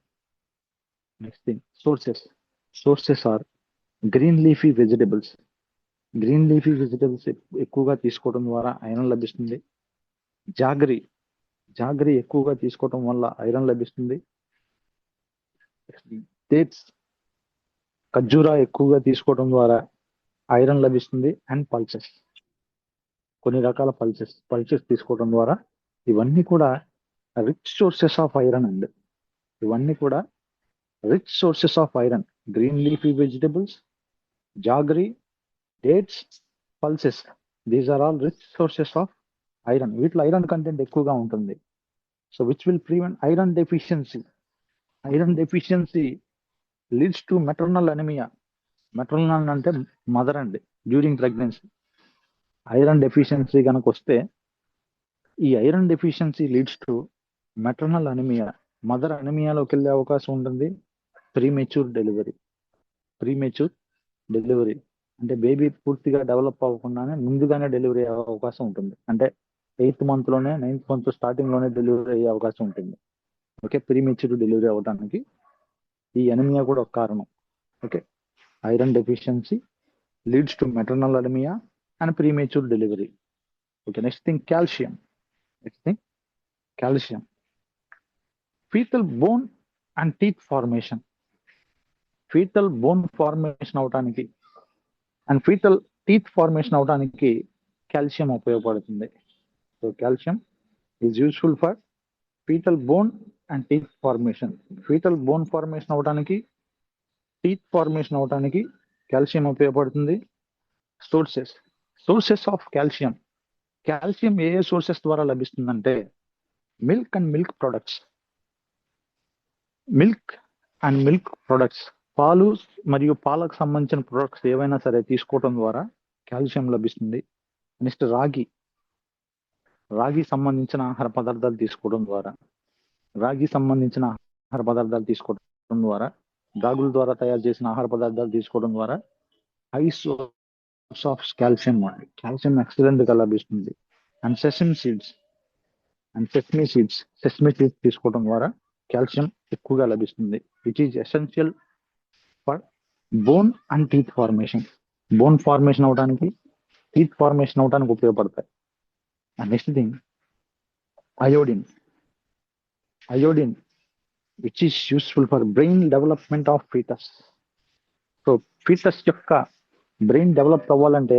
Next thing sources are green leafy vegetables ఎక్కువగా తీసుకోవడం ద్వారా ఐరన్ లభిస్తుంది. జాగరీ ఎక్కువగా తీసుకోవడం వల్ల ఐరన్ లభిస్తుంది. డేట్స్, ఖర్జూరా ఎక్కువగా తీసుకోవడం ద్వారా ఐరన్ లభిస్తుంది. అండ్ పల్సెస్, కొన్ని రకాల పల్సెస్ తీసుకోవడం ద్వారా ఇవన్నీ కూడా రిచ్ సోర్సెస్ ఆఫ్ ఐరన్ అండి. ఇవన్నీ కూడా rich sources of iron. Green leafy vegetables, jaggery, dates, pulses, these are all rich sources of iron. వీటిలో ఐరన్ కంటెంట్ ఎక్కువగా ఉంటుంది. So which will prevent iron deficiency. Iron deficiency leads to maternal anaemia. Maternal అంటే mother అండి. During pregnancy iron deficiency కనుక వస్తే, ఈ iron deficiency leads to maternal anaemia. Mother అనీమియాలోకి వెళ్ళే అవకాశం ఉంటుంది. ప్రీమెచ్యూర్ డెలివరీ అంటే బేబీ పూర్తిగా డెవలప్ అవ్వకుండానే ముందుగానే డెలివరీ అయ్యే అవకాశం ఉంటుంది. అంటే 8th month లోనే, 9th month స్టార్టింగ్ లోనే డెలివరీ అయ్యే అవకాశం ఉంటుంది. ఓకే, ప్రీమెచ్యూర్ డెలివరీ అవ్వడానికి ఈ అనీమియా కూడా ఒక కారణం. Okay, iron deficiency leads to maternal anemia and premature delivery. Okay, next thing, calcium. Fetal bone and teeth formation. Fetal bone formation అవటానికి and fetal teeth formation అవటానికి కాల్షియం ఉపయోగపడుతుంది. So calcium is useful for fetal bone and teeth formation. Fetal bone formation అవటానికి, teeth formation అవటానికి calcium ఉపయోగపడుతుంది. Sources of calcium. Calcium A sources ద్వారా లభిస్తుందంటే milk and milk products. పాలు మరియు పాలకు సంబంధించిన ప్రొడక్ట్స్ ఏవైనా సరే తీసుకోవడం ద్వారా కాల్షియం లభిస్తుంది. నెక్స్ట్ రాగి సంబంధించిన ఆహార పదార్థాలు తీసుకోవడం ద్వారా, రాగుల ద్వారా తయారు చేసిన ఆహార పదార్థాలు తీసుకోవడం ద్వారా high source of calcium excellent గా లభిస్తుంది. అండ్ సెసమి సీడ్స్ తీసుకోవడం ద్వారా కాల్షియం ఎక్కువగా లభిస్తుంది, which is essential for bone and teeth formation. Bone formation అవడానికి, టీత్ ఫార్మేషన్ అవడానికి ఉపయోగపడతాయి. And next thing, iodine which is useful for brain development of foetus. So foetus యొక్క బ్రెయిన్ డెవలప్ అవ్వాలంటే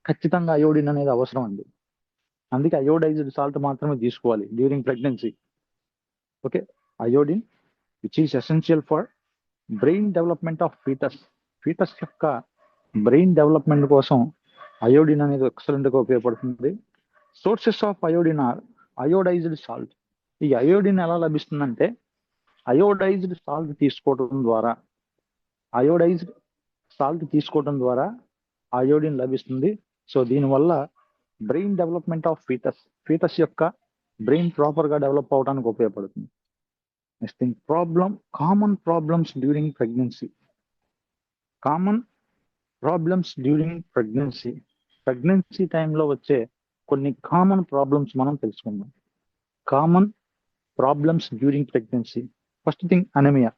ఖచ్చితంగా అయోడిన్ అనేది అవసరం అండి. అందుకే అయోడైజ్డ్ సాల్ట్ మాత్రమే తీసుకోవాలి during pregnancy. Okay, iodine which is essential for brain development of foetus యొక్క బ్రెయిన్ డెవలప్మెంట్ కోసం అయోడిన్ అనేది ఎక్సలెంట్ గా ఉపయోగపడుతుంది. Sources of iodine are iodised salt. ఈ అయోడిన్ ఎలా లభిస్తుందంటే అయోడైజ్డ్ సాల్ట్ తీసుకోవడం ద్వారా అయోడిన్ లభిస్తుంది. సో దీనివల్ల బ్రెయిన్ డెవలప్మెంట్ ఆఫ్ ఫీటస్ యొక్క బ్రెయిన్ ప్రాపర్ గా డెవలప్ అవడానికి ఉపయోగపడుతుంది. Next thing, common problems during pregnancy. Pregnancy టైంలో వచ్చే కొన్ని కామన్ ప్రాబ్లమ్స్ మనం తెలుసుకుందాం. Common problems during pregnancy. First thing, anaemia.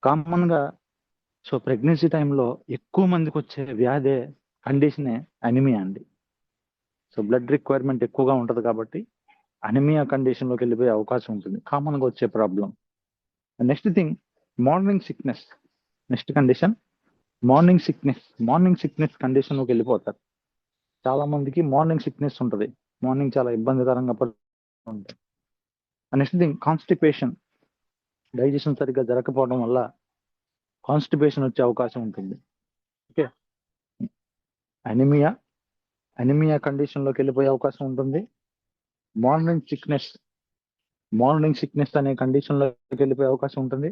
Common గా సో ప్రెగ్నెన్సీ టైంలో ఎక్కువ మందికి వచ్చే కండిషనే అనీమియా అండి. సో బ్లడ్ రిక్వైర్మెంట్ ఎక్కువగా ఉంటుంది కాబట్టి అనీమియా కండిషన్ లోకి వెళ్ళిపోయే అవకాశం ఉంటుంది, కామన్ గా వచ్చే problem. Next thing, morning sickness. Next condition morning sickness condition లోకి వెళ్ళిపోతారు. చాలా మందికి మార్నింగ్ సిక్నెస్ ఉంటుంది, మార్నింగ్ చాలా ఇబ్బందికరంగా ఉంటుంది. Next thing, constipation. డైజెషన్ సరిగ్గా జరగకపోవడం వల్ల కాన్స్టిపేషన్ వచ్చే అవకాశం ఉంటుంది. ఓకే, అనీమియా కండిషన్ లోకి వెళ్ళిపోయే అవకాశం ఉంటుంది. మార్నింగ్ సిక్నెస్ అనే కండిషన్ లోకి వెళ్ళిపోయే అవకాశం ఉంటుంది.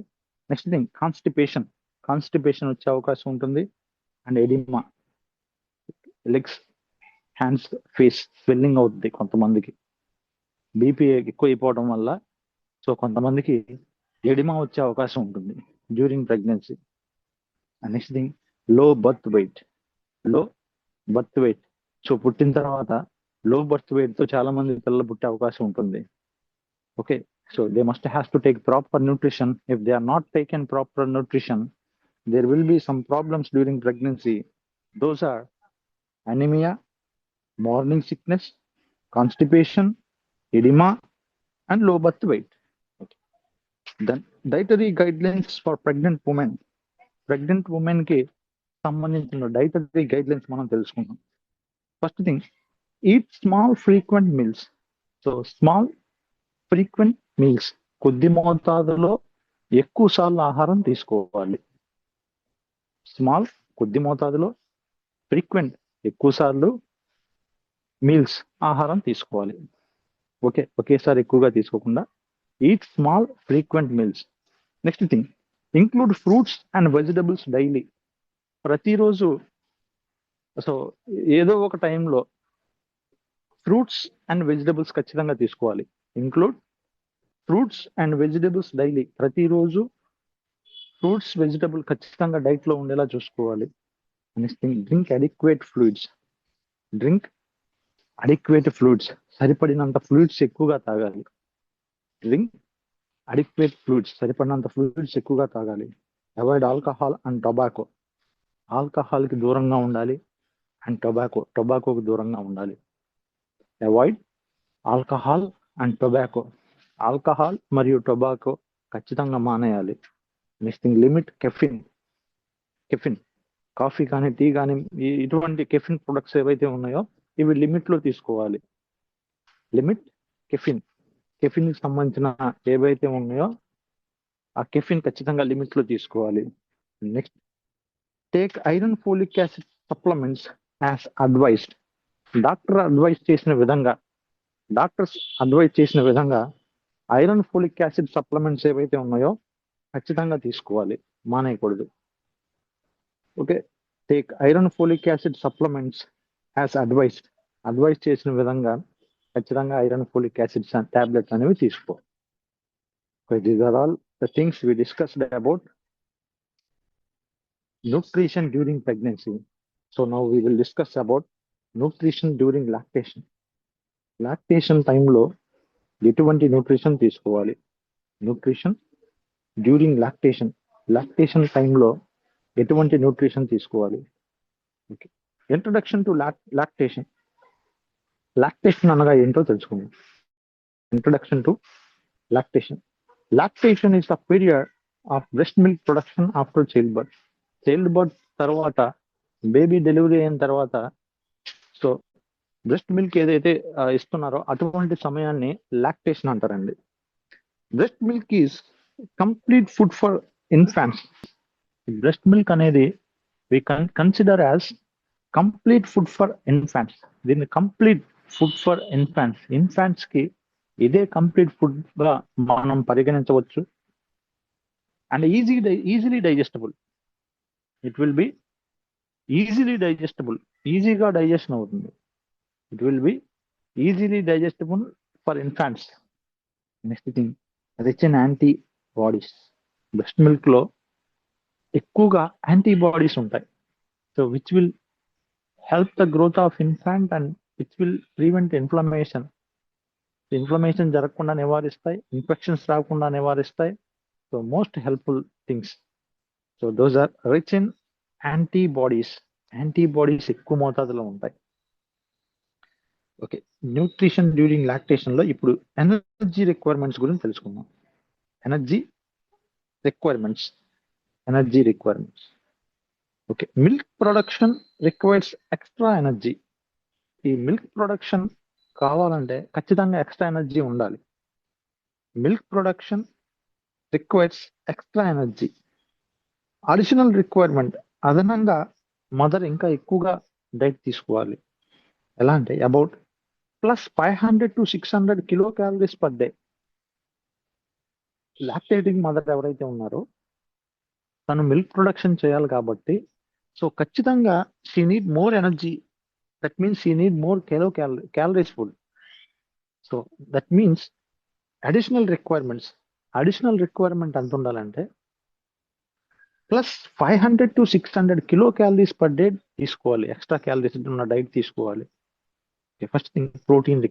నెక్స్ట్ థింగ్, కాన్స్టిపేషన్ వచ్చే అవకాశం ఉంటుంది. And oedema, legs, hands, face swelling అవుతుంది కొంతమందికి బీపీ ఎక్కువ అయిపోవడం వల్ల. సో కొంతమందికి ఎడిమా వచ్చే అవకాశం ఉంటుంది during pregnancy. And next thing, లో బర్త్ వెయిట్. సో పుట్టిన తర్వాత లో బర్త్ వెయిట్ తో చాలా మంది పిల్లలు పుట్టే అవకాశం ఉంటుంది. Okay, so they must have to take proper nutrition. If they are not taken proper nutrition, there will be some problems during pregnancy. Those are anemia, morning sickness, constipation, edema, and low birth weight. Okay. Then dietary guidelines for pregnant women కి సంబంధించిన dietary guidelines మనం తెలుసుకుందాం. First thing, eat small frequent meals. So small frequent meals, కొద్ది మోతాదులో ఎక్కువ సార్లు ఆహారం తీసుకోవాలి. స్మాల్, కొద్ది మోతాదులో, ఫ్రీక్వెంట్, ఎక్కువ సార్లు మీల్స్, ఆహారం తీసుకోవాలి. ఒకేసారి ఎక్కువగా తీసుకోకుండా eat small frequent meals. Next thing, include fruits and vegetables daily. ప్రతిరోజు సో ఏదో ఒక టైంలో ఫ్రూట్స్ అండ్ వెజిటబుల్స్ ఖచ్చితంగా తీసుకోవాలి. Include fruits and vegetables daily. ప్రతిరోజు ఫ్రూట్స్, వెజిటబుల్ ఖచ్చితంగా డైట్ లో ఉండేలా చూసుకోవాలి. Next thing, drink adequate fluids. సరిపడినంత ఫ్లూయిడ్స్ ఎక్కువగా తాగాలి. డ్రింక్ అడిక్వేట్ ఫ్లూయిడ్స్, సరిపడినంత ఫ్లూయిడ్స్ ఎక్కువగా తాగాలి. Avoid alcohol and tobacco. ఆల్కహాల్కి దూరంగా ఉండాలి. అండ్ టొబాకోకి దూరంగా ఉండాలి. Avoid alcohol and tobacco. Alcohol మరియు టొబాకో ఖచ్చితంగా మానేయాలి. Next thing, limit caffeine. Coffee కానీ, టీ కానీ, ఇటువంటి కెఫిన్ ప్రొడక్ట్స్ ఏవైతే ఉన్నాయో ఇవి లిమిట్ లో తీసుకోవాలి. లిమిట్ కెఫిన్ కి సంబంధించిన ఏవైతే ఉన్నాయో ఆ కెఫిన్ ఖచ్చితంగా లిమిట్ లో తీసుకోవాలి. Next, take iron folic acid supplements as advised. Doctors advice చేసిన విధంగా ఐరన్ ఫోలిక్ యాసిడ్ సప్లిమెంట్స్ ఏవైతే ఉన్నాయో ఖచ్చితంగా తీసుకోవాలి, మానేయకూడదు. Okay, take iron folic acid supplements as advice చేసిన విధంగా ఖచ్చితంగా ఐరన్ ఫోలిక్ యాసిడ్ టాబ్లెట్స్ అనేవి తీసుకో. These are all the things we discussed about nutrition during pregnancy. So now we will discuss about nutrition during lactation. Lactation టైంలో ఎటువంటి nutrition తీసుకోవాలి? Nutrition during lactation టైంలో ఎటువంటి న్యూట్రిషన్ తీసుకోవాలి? ఓకే, ఇంట్రొడక్షన్ టు లాక్టేషన్ అనగా ఏంటో తెలుసుకుందాం. Introduction to lactation is the period of breast milk production after child birth తర్వాత, బేబీ డెలివరీ అయిన తర్వాత, సో బ్రెస్ట్ మిల్క్ ఏదైతే ఇస్తున్నారో అటువంటి సమయాన్ని లాక్టేషన్ అంటారండి. Breast milk is complete food for infants. Breast milk అనేది we consider as complete food for infants. దీన్ని కంప్లీట్ ఫుడ్ ఫర్ ఇన్ఫాంట్స్ కి ఇదే కంప్లీట్ ఫుడ్ గా మనం పరిగణించవచ్చు. And easily digestible. It will be easily digestible, ఈజీగా digestion అవుతుంది. It will be easily digestible for infants. Next thing, rich in antibodies. Breast milk లో ఎక్కువగా యాంటీబాడీస్ ఉంటాయి. So which will help the growth of infant and which will prevent inflammation జరగకుండా నివారిస్తాయి, infections రాకుండా నివారిస్తాయి. So most helpful things. So those are rich in antibodies ఎక్కువ మోతాదులో ఉంటాయి. ఓకే, న్యూట్రిషన్ డ్యూరింగ్ లాక్టేషన్ లో ఇప్పుడు ఎనర్జీ రిక్వైర్మెంట్స్ గురించి తెలుసుకుందాం. Energy requirements. Okay, milk production requires extra energy. ఈ మిల్క్ ప్రొడక్షన్ కావాలంటే ఖచ్చితంగా ఎక్స్ట్రా ఎనర్జీ ఉండాలి. Milk production requires extra energy. Additional requirement, అదనంగా మదర్ ఇంకా ఎక్కువగా డైట్ తీసుకోవాలి. ఎలా అంటే about +500 to 600 kcal per day. Lactating mother ఎవరైతే ఉన్నారో తను మిల్క్ ప్రొడక్షన్ చేయాలి కాబట్టి, సో ఖచ్చితంగా she need more energy. That means she need more calories food. So that means additional requirement ఎంత ఉండాలంటే +500 to 600 kcal per day తీసుకోవాలి. ఎక్స్ట్రా క్యాలరీస్ ఉన్న డైట్ తీసుకోవాలి. First thing, protein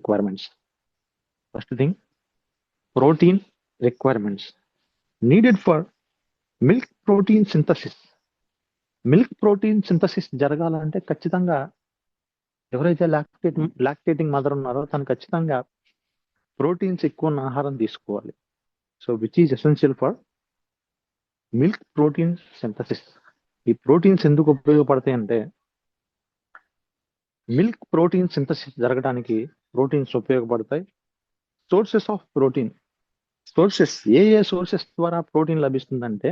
requirements needed for milk protein synthesis జరగాలంటే ఖచ్చితంగా ఎవరైతే lactating mother ఉన్నారో తను ఖచ్చితంగా ప్రోటీన్స్ ఎక్కువ ఉన్న ఆహారం తీసుకోవాలి. So which is essential for milk protein synthesis. ఈ ప్రోటీన్స్ ఎందుకు ఉపయోగపడతాయి అంటే, మిల్క్ ప్రోటీన్ సింథసిస్ జరగడానికి ప్రోటీన్స్ ఉపయోగపడతాయి. Sources of protein. Sources A sources ద్వారా ప్రోటీన్ లభిస్తుందంటే,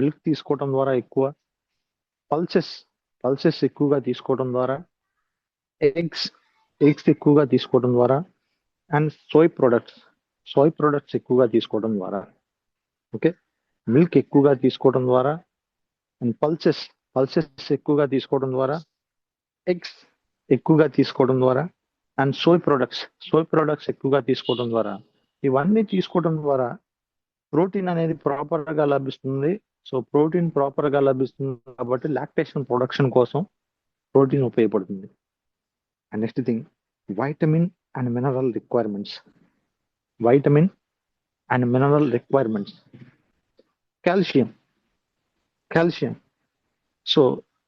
మిల్క్ తీసుకోవడం ద్వారా ఎక్కువ, పల్సెస్ ఎక్కువగా తీసుకోవడం ద్వారా, ఎగ్స్ ఎక్కువగా తీసుకోవడం ద్వారా, అండ్ సోయ్ ప్రొడక్ట్స్ ఎక్కువగా తీసుకోవడం ద్వారా. ఓకే, మిల్క్ ఎక్కువగా తీసుకోవడం ద్వారా, అండ్ పల్సెస్ ఎక్కువగా తీసుకోవడం ద్వారా, ఎగ్స్ ఎక్కువగా తీసుకోవడం ద్వారా, అండ్ సోయ్ ప్రొడక్ట్స్ ఎక్కువగా తీసుకోవడం ద్వారా, ఇవన్నీ తీసుకోవడం ద్వారా ప్రోటీన్ అనేది ప్రాపర్ గా లభిస్తుంది. సో ప్రోటీన్ ప్రాపర్ గా లభిస్తుంది కాబట్టి లాక్టేషన్ ప్రొడక్షన్ కోసం ప్రోటీన్ ఉపయోగపడుతుంది. And next thing, vitamin and mineral requirements. Calcium. So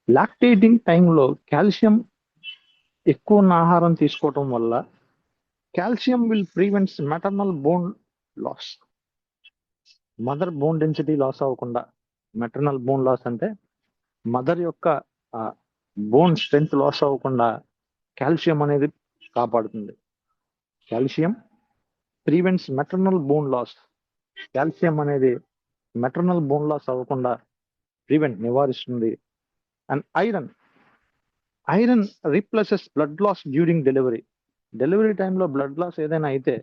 lactating టైంలో కాల్షియం ఎక్కువ ఆహారం తీసుకోవటం వల్ల calcium will prevents maternal bone loss. Mother bone density loss అవ్వకుండా, మెటర్నల్ బోన్ లాస్ అంటే మదర్ యొక్క బోన్ స్ట్రెంత్ లాస్ అవ్వకుండా కాల్షియం అనేది కాపాడుతుంది. Calcium prevents maternal bone loss. Calcium అనేది మెటర్నల్ బోన్ లాస్ అవ్వకుండా నివారిస్తుంది. And iron replaces blood loss during delivery టైంలో బ్లడ్ లాస్ ఏదైనా అయితే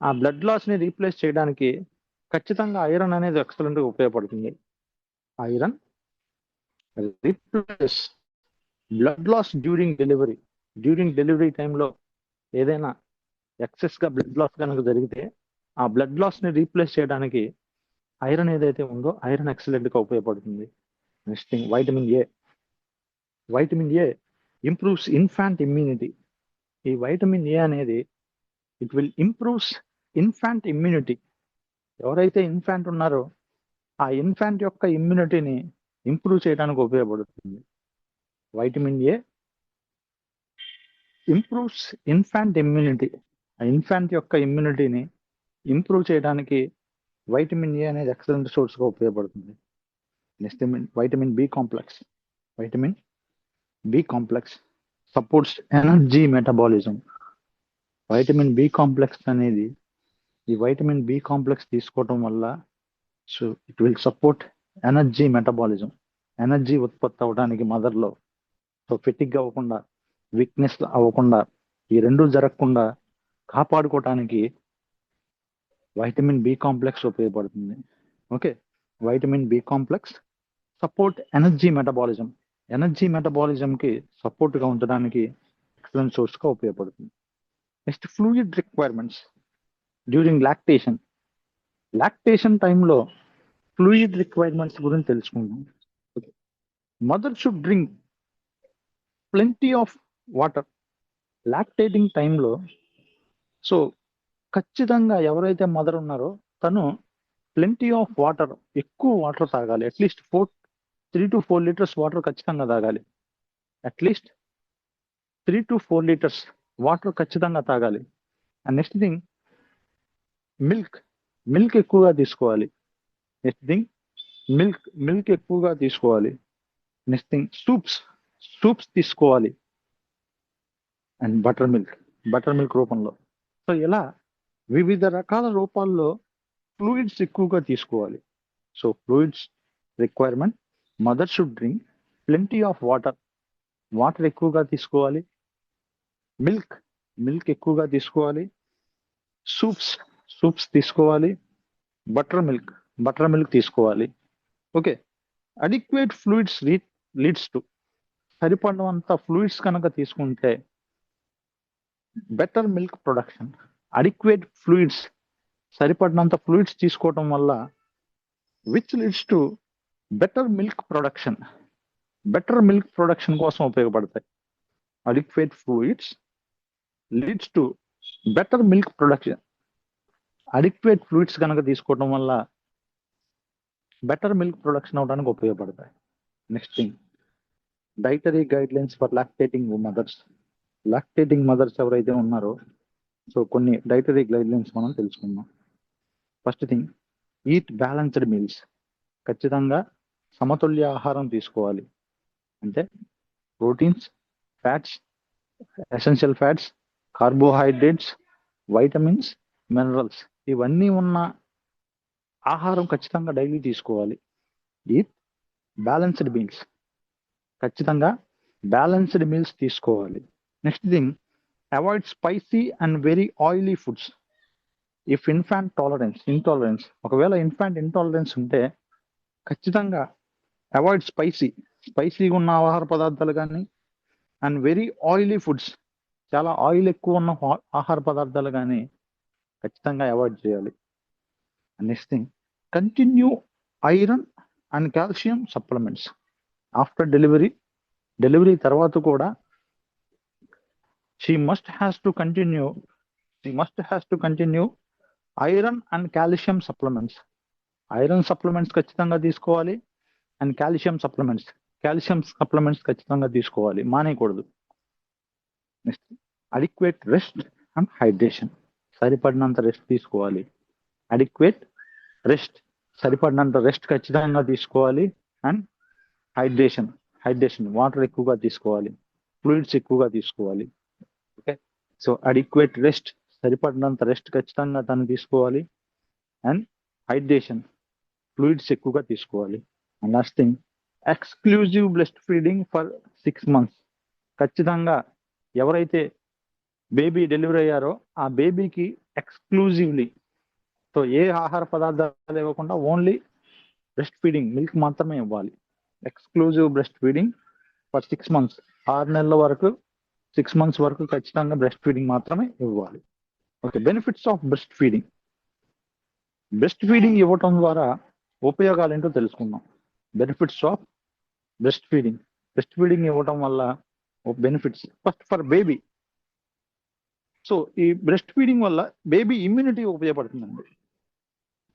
ఆ బ్లడ్ లాస్ ని రీప్లేస్ చేయడానికి ఖచ్చితంగా ఐరన్ అనేది ఎక్సలెంట్ గా ఉపయోగపడుతుంది. Iron replace blood loss during delivery టైంలో ఏదైనా ఎక్సెస్ గా బ్లడ్ లాస్ కనుక జరిగితే ఆ బ్లడ్ లాస్ ని రీప్లేస్ చేయడానికి ఐరన్ ఏదైతే ఉందో ఐరన్ ఎక్సలెంట్ గా ఉపయోగపడుతుంది. Next thing, vitamin A improves infant immunity. ఈ వైటమిన్ ఏ అనేది it will improves infant immunity. ఎవరైతే ఇన్ఫాంట్ ఉన్నారో ఆ ఇన్ఫాంట్ యొక్క ఇమ్యూనిటీని ఇంప్రూవ్ చేయడానికి ఉపయోగపడుతుంది. Vitamin A improves infant immunity. ఆ ఇన్ఫాంట్ యొక్క ఇమ్యూనిటీని ఇంప్రూవ్ చేయడానికి వైటమిన్ ఏ అనేది ఎక్సలెంట్ సోర్స్ గా ఉపయోగపడుతుంది. Next vitamin B complex supports energy metabolism. Vitamin B complex అనేది, ఈ వైటమిన్ బి కాంప్లెక్స్ తీసుకోవటం వల్ల so it will support energy metabolism. Energy ఉత్పత్తి అవడానికి మదర్లో, సో ఫెటిక్ అవ్వకుండా, వీక్నెస్ అవ్వకుండా, ఈ రెండు జరగకుండా కాపాడుకోవటానికి వైటమిన్ బి కాంప్లెక్స్ ఉపయోగపడుతుంది. Okay, vitamin B complex support energy metabolism కి సపోర్ట్ గా ఉండడానికి ఎక్సలెంట్ సోర్స్ గా ఉపయోగపడుతుంది. Next, fluid requirements during lactation టైంలో ఫ్లూయిడ్ రిక్వైర్మెంట్స్ గురించి తెలుసుకుందాం. Mother should drink plenty of water. Lactating టైంలో సో ఖచ్చితంగా ఎవరైతే మదర్ ఉన్నారో తను ప్లెంటీ ఆఫ్ వాటర్, ఎక్కువ వాటర్ తాగాలి. అట్లీస్ట్ 3 to 4 లీటర్స్ వాటర్ ఖచ్చితంగా తాగాలి. అట్లీస్ట్ 3 to 4 లీటర్స్ వాటర్ ఖచ్చితంగా తాగాలి. అండ్ నెక్స్ట్ థింగ్, మిల్క్ ఎక్కువగా తీసుకోవాలి. నెక్స్ట్ థింగ్, సూప్స్ తీసుకోవాలి. అండ్ బటర్ మిల్క్ రూపంలో. సో ఇలా వివిధ రకాల రూపాల్లో ఫ్లూయిడ్స్ ఎక్కువగా తీసుకోవాలి. So fluids requirement, mother should drink plenty of water ఎక్కువగా తీసుకోవాలి. మిల్క్ ఎక్కువగా తీసుకోవాలి. సూప్స్ తీసుకోవాలి. బటర్ మిల్క్ తీసుకోవాలి. Okay, adequate fluids leads to, సరిపడినంత ఫ్లూయిడ్స్ కనుక తీసుకుంటే better milk production. Adequate fluids, సరిపడినంత ఫ్లూయిడ్స్ తీసుకోవటం వల్ల which leads to better milk production కోసం ఉపయోగపడతాయి. Adequate fluids leads to better milk production. Adequate fluids కనుక తీసుకోవడం వల్ల బెటర్ మిల్క్ ప్రొడక్షన్ అవడానికి ఉపయోగపడతాయి. Next thing, dietary guidelines for lactating mothers. Lactating mothers ఎవరైతే ఉన్నారో సో కొన్ని డైటరీ గైడ్లైన్స్ మనం తెలుసుకుందాం. First thing, eat balanced meals. ఖచ్చితంగా సమతుల్య ఆహారం తీసుకోవాలి. అంటే proteins, fats, essential fats, carbohydrates, vitamins, minerals ఇవన్నీ ఉన్న ఆహారం ఖచ్చితంగా డైలీ తీసుకోవాలి. Eat balanced meals. ఖచ్చితంగా బ్యాలెన్స్డ్ మీల్స్ తీసుకోవాలి. Next thing, avoid spicy and very oily foods. If intolerance ఒకవేళ ఇంటాలరెన్స్ ఉంటే ఖచ్చితంగా అవాయిడ్ స్పైసీగా ఉన్న ఆహార పదార్థాలు కానీ అండ్ వెరీ ఆయిలీ ఫుడ్స్, చాలా ఆయిల్ ఎక్కువ ఉన్న ఆహార పదార్థాలు కానీ ఖచ్చితంగా అవాయిడ్ చేయాలి. Next thing, continue iron and calcium supplements after delivery తర్వాత కూడా she must has to continue iron and calcium supplements. Iron supplements ఖచ్చితంగా తీసుకోవాలి అండ్ కాల్షియం సప్లిమెంట్స్ ఖచ్చితంగా తీసుకోవాలి, మానేయకూడదు. Next, adequate rest and hydration. సరిపడినంత రెస్ట్ తీసుకోవాలి. సరిపడినంత రెస్ట్ ఖచ్చితంగా తీసుకోవాలి. అండ్ హైడ్రేషన్ వాటర్ ఎక్కువగా తీసుకోవాలి, ఫ్లూయిడ్స్ ఎక్కువగా తీసుకోవాలి. ఓకే, సో అడిక్వేట్ రెస్ట్, సరిపడినంత రెస్ట్ ఖచ్చితంగా తను తీసుకోవాలి. అండ్ హైడ్రేషన్, ఫ్లూయిడ్స్ ఎక్కువగా తీసుకోవాలి. And last thing, exclusive breast feeding for 6 months. ఖచ్చితంగా ఎవరైతే బేబీ డెలివరీ అయ్యారో ఆ బేబీకి ఎక్స్క్లూజివ్లీ, సో ఏ ఆహార పదార్థాలు ఇవ్వకుండా ఓన్లీ బ్రెస్ట్ ఫీడింగ్ మిల్క్ మాత్రమే ఇవ్వాలి. Exclusive breast feeding for 6 months, 6 నెలల వరకు 6 months వరకు ఖచ్చితంగా బ్రెస్ట్ ఫీడింగ్ మాత్రమే ఇవ్వాలి. Okay, benefits of breast feeding ఇవ్వటం ద్వారా ఉపయోగాలు ఏంటో తెలుసుకుందాం. బెనిఫిట్స్ ఆఫ్ బ్రెస్ట్ ఫీడింగ్ ఇవ్వటం వల్ల benefits. First, for baby, so ఈ బ్రెస్ట్ ఫీడింగ్ వల్ల బేబీ ఇమ్యూనిటీ ఉపయోగపడుతుందండి.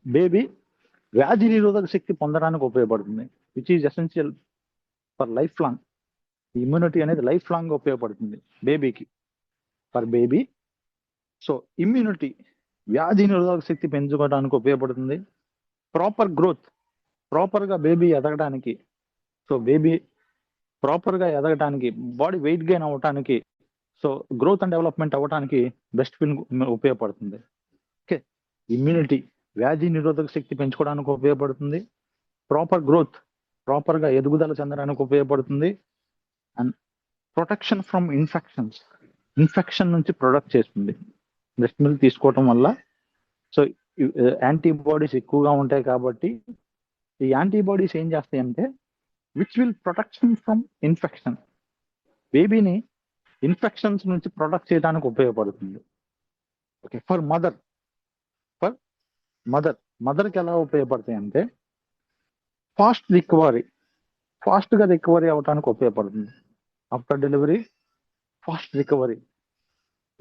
బేబీ వ్యాధి నిరోధక శక్తి పొందడానికి ఉపయోగపడుతుంది, which is essential for life long. Immunity అనేది లైఫ్ లాంగ్ ఉపయోగపడుతుంది బేబీకి, ఫర్ బేబీ. సో ఇమ్యూనిటీ, వ్యాధి నిరోధక శక్తి పెంచుకోవడానికి ఉపయోగపడుతుంది. ప్రాపర్ గ్రోత్, ప్రాపర్గా బేబీ ఎదగడానికి, సో బేబీ ప్రాపర్గా ఎదగడానికి, బాడీ వెయిట్ గెయిన్ అవ్వటానికి, సో గ్రోత్ అండ్ డెవలప్మెంట్ అవ్వడానికి బ్రెస్ట్ ఫీడింగ్ ఉపయోగపడుతుంది. ఓకే, ఇమ్యూనిటీ, వ్యాధి నిరోధక శక్తి పెంచుకోవడానికి ఉపయోగపడుతుంది. ప్రాపర్ గ్రోత్, ప్రాపర్గా ఎదుగుదల చెందడానికి ఉపయోగపడుతుంది. అండ్ ప్రొటెక్షన్ ఫ్రమ్ ఇన్ఫెక్షన్ నుంచి ప్రొటెక్ట్ చేస్తుంది బ్రెస్ట్ మిల్క్ తీసుకోవటం వల్ల. సో యాంటీబాడీస్ ఎక్కువగా ఉంటాయి కాబట్టి ఈ యాంటీబాడీస్ ఏం చేస్తాయంటే which will protection from infection, బేబీని ఇన్ఫెక్షన్స్ నుంచి ప్రొటెక్ట్ చేయడానికి ఉపయోగపడుతుంది. ఓకే, ఫర్ మదర్కి ఎలా ఉపయోగపడతాయి అంటే ఫాస్ట్గా రికవరీ అవ్వడానికి ఉపయోగపడుతుంది. ఆఫ్టర్ డెలివరీ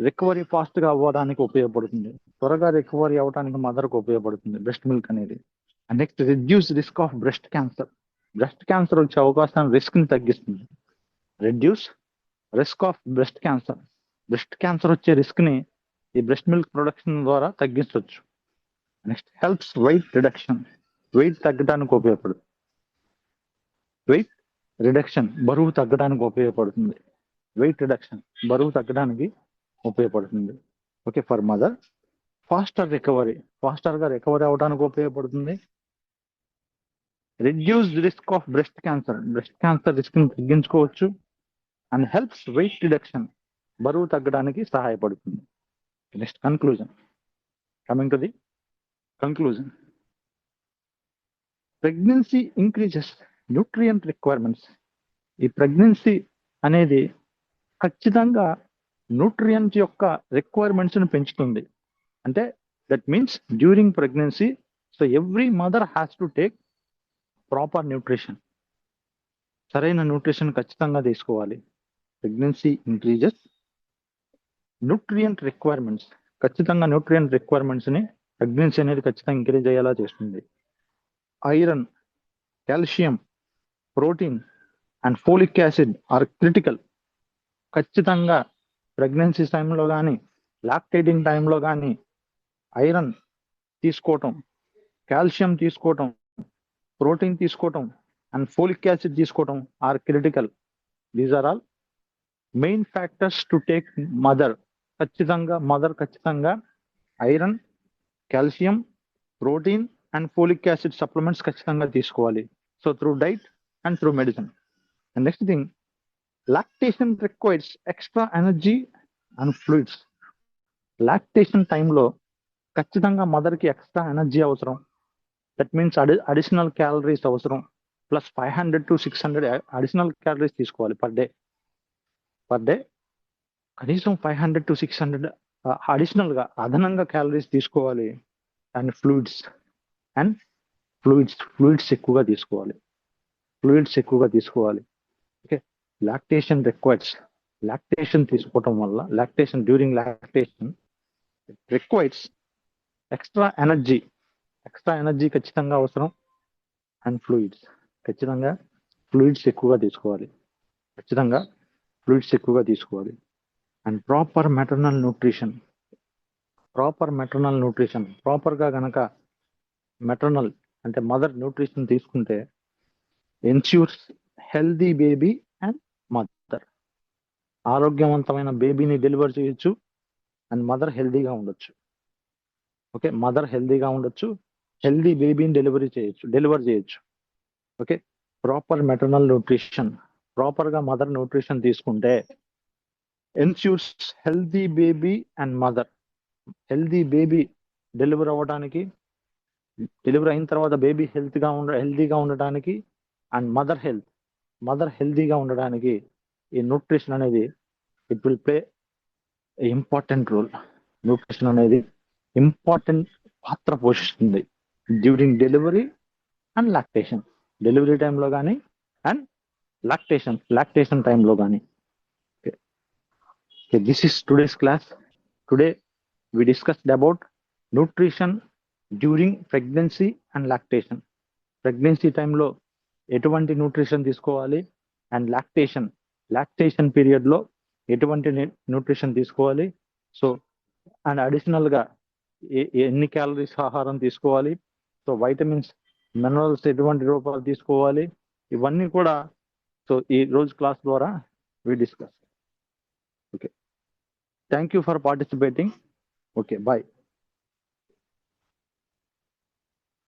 రికవరీ ఫాస్ట్గా అవ్వడానికి ఉపయోగపడుతుంది. త్వరగా రికవరీ అవ్వడానికి మదర్కి ఉపయోగపడుతుంది బ్రెస్ట్ మిల్క్ అనేది. And next, reduce risk of breast cancer వచ్చే అవకాశాన్ని, రిస్క్ని తగ్గిస్తుంది. Reduce risk of breast cancer వచ్చే రిస్క్ని ఈ బ్రెస్ట్ మిల్క్ ప్రొడక్షన్ ద్వారా తగ్గించవచ్చు. నెక్స్ట్, హెల్ప్స్ వెయిట్ తగ్గడానికి ఉపయోగపడుతుంది. బరువు తగ్గడానికి ఉపయోగపడుతుంది. బరువు తగ్గడానికి ఉపయోగపడుతుంది. ఓకే, ఫర్ మదర్, ఫాస్టర్గా రికవరీ అవడానికి ఉపయోగపడుతుంది. Reduce risk of breast cancer రిస్క్ని తగ్గించుకోవచ్చు. అండ్ హెల్ప్స్ వెయిట్ రిడక్షన్, బరువు తగ్గడానికి సహాయపడుతుంది. Next, coming to the conclusion. Pregnancy increases nutrient requirements. ఈ ప్రెగ్నెన్సీ అనేది ఖచ్చితంగా న్యూట్రియంట్ యొక్క రిక్వైర్మెంట్స్ని పెంచుతుంది. అంటే that means during pregnancy, so every mother has to take proper nutrition. సరైన న్యూట్రిషన్ ఖచ్చితంగా తీసుకోవాలి. Pregnancy increases nutrient requirements. ఖచ్చితంగా న్యూట్రియంట్ రిక్వైర్మెంట్స్ని ప్రెగ్నెన్సీ అనేది ఖచ్చితంగా ఇంక్రీజ్ అయ్యేలా చేస్తుంది. Iron, calcium, protein and folic acid or critical. ఖచ్చితంగా ప్రెగ్నెన్సీ టైంలో కానీ లాక్టేటింగ్ టైంలో కానీ ఐరన్ తీసుకోవటం, కాల్షియం తీసుకోవటం, ప్రోటీన్ తీసుకోవటం అండ్ ఫోలిక్ యాసిడ్ తీసుకోవటం are critical. These are all main factors to take mother ఖచ్చితంగా iron, calcium, protein and folic acid supplements ఖచ్చితంగా తీసుకోవాలి. So through diet and through medicine. And next thing, lactation requires extra energy and fluids. Lactation టైంలో ఖచ్చితంగా మదర్కి extra energy అవసరం. That means additional calories అవసరం. Plus 500 to 600 additional calories తీసుకోవాలి per day. కనీసం 500 to 600 అడిషనల్గా అదనంగా క్యాలరీస్ తీసుకోవాలి. అండ్ ఫ్లూయిడ్స్ ఎక్కువగా తీసుకోవాలి. ఓకే, లాక్టేషన్ తీసుకోవటం వల్ల during lactation requires extra energy ఖచ్చితంగా అవసరం. అండ్ ఫ్లూయిడ్స్ ఎక్కువగా తీసుకోవాలి. అండ్ ప్రాపర్ మెటర్నల్ న్యూట్రిషన్ ప్రాపర్గా గనక మెటర్నల్ అంటే మదర్ న్యూట్రిషన్ తీసుకుంటే ensures healthy baby and mother. ఆరోగ్యవంతమైన బేబీని డెలివర్ చేయొచ్చు అండ్ మదర్ హెల్దీగా ఉండొచ్చు. ఓకే, హెల్దీ బేబీని డెలివర్ చేయొచ్చు. ఓకే, ప్రాపర్ మెటర్నల్ న్యూట్రిషన్, ప్రాపర్గా మదర్ న్యూట్రిషన్ తీసుకుంటే ensures healthy baby and mother. Healthy baby deliver అయిన తర్వాత బేబీ హెల్దీగా ఉండటానికి అండ్ మదర్ హెల్దీగా ఉండడానికి ఈ న్యూట్రిషన్ అనేది it will play important role. Nutrition అనేది ఇంపార్టెంట్ పాత్ర పోషిస్తుంది during delivery and lactation. Delivery టైంలో కానీ అండ్ లాక్టేషన్ టైంలో కానీ. This is today's class. Today we discussed about nutrition during pregnancy and lactation. Pregnancy టైంలో ఎటువంటి న్యూట్రిషన్ తీసుకోవాలి అండ్ లాక్టేషన్ పీరియడ్లో ఎటువంటి న్యూట్రిషన్ తీసుకోవాలి. సో అండ్ అడిషనల్గా ఎన్ని క్యాలరీస్ ఆహారం తీసుకోవాలి, సో వైటమిన్స్, మినరల్స్ ఎటువంటి రూపాలు తీసుకోవాలి, ఇవన్నీ కూడా సో ఈ రోజు క్లాస్ ద్వారా we discussed. Okay, thank you for participating. Okay, bye.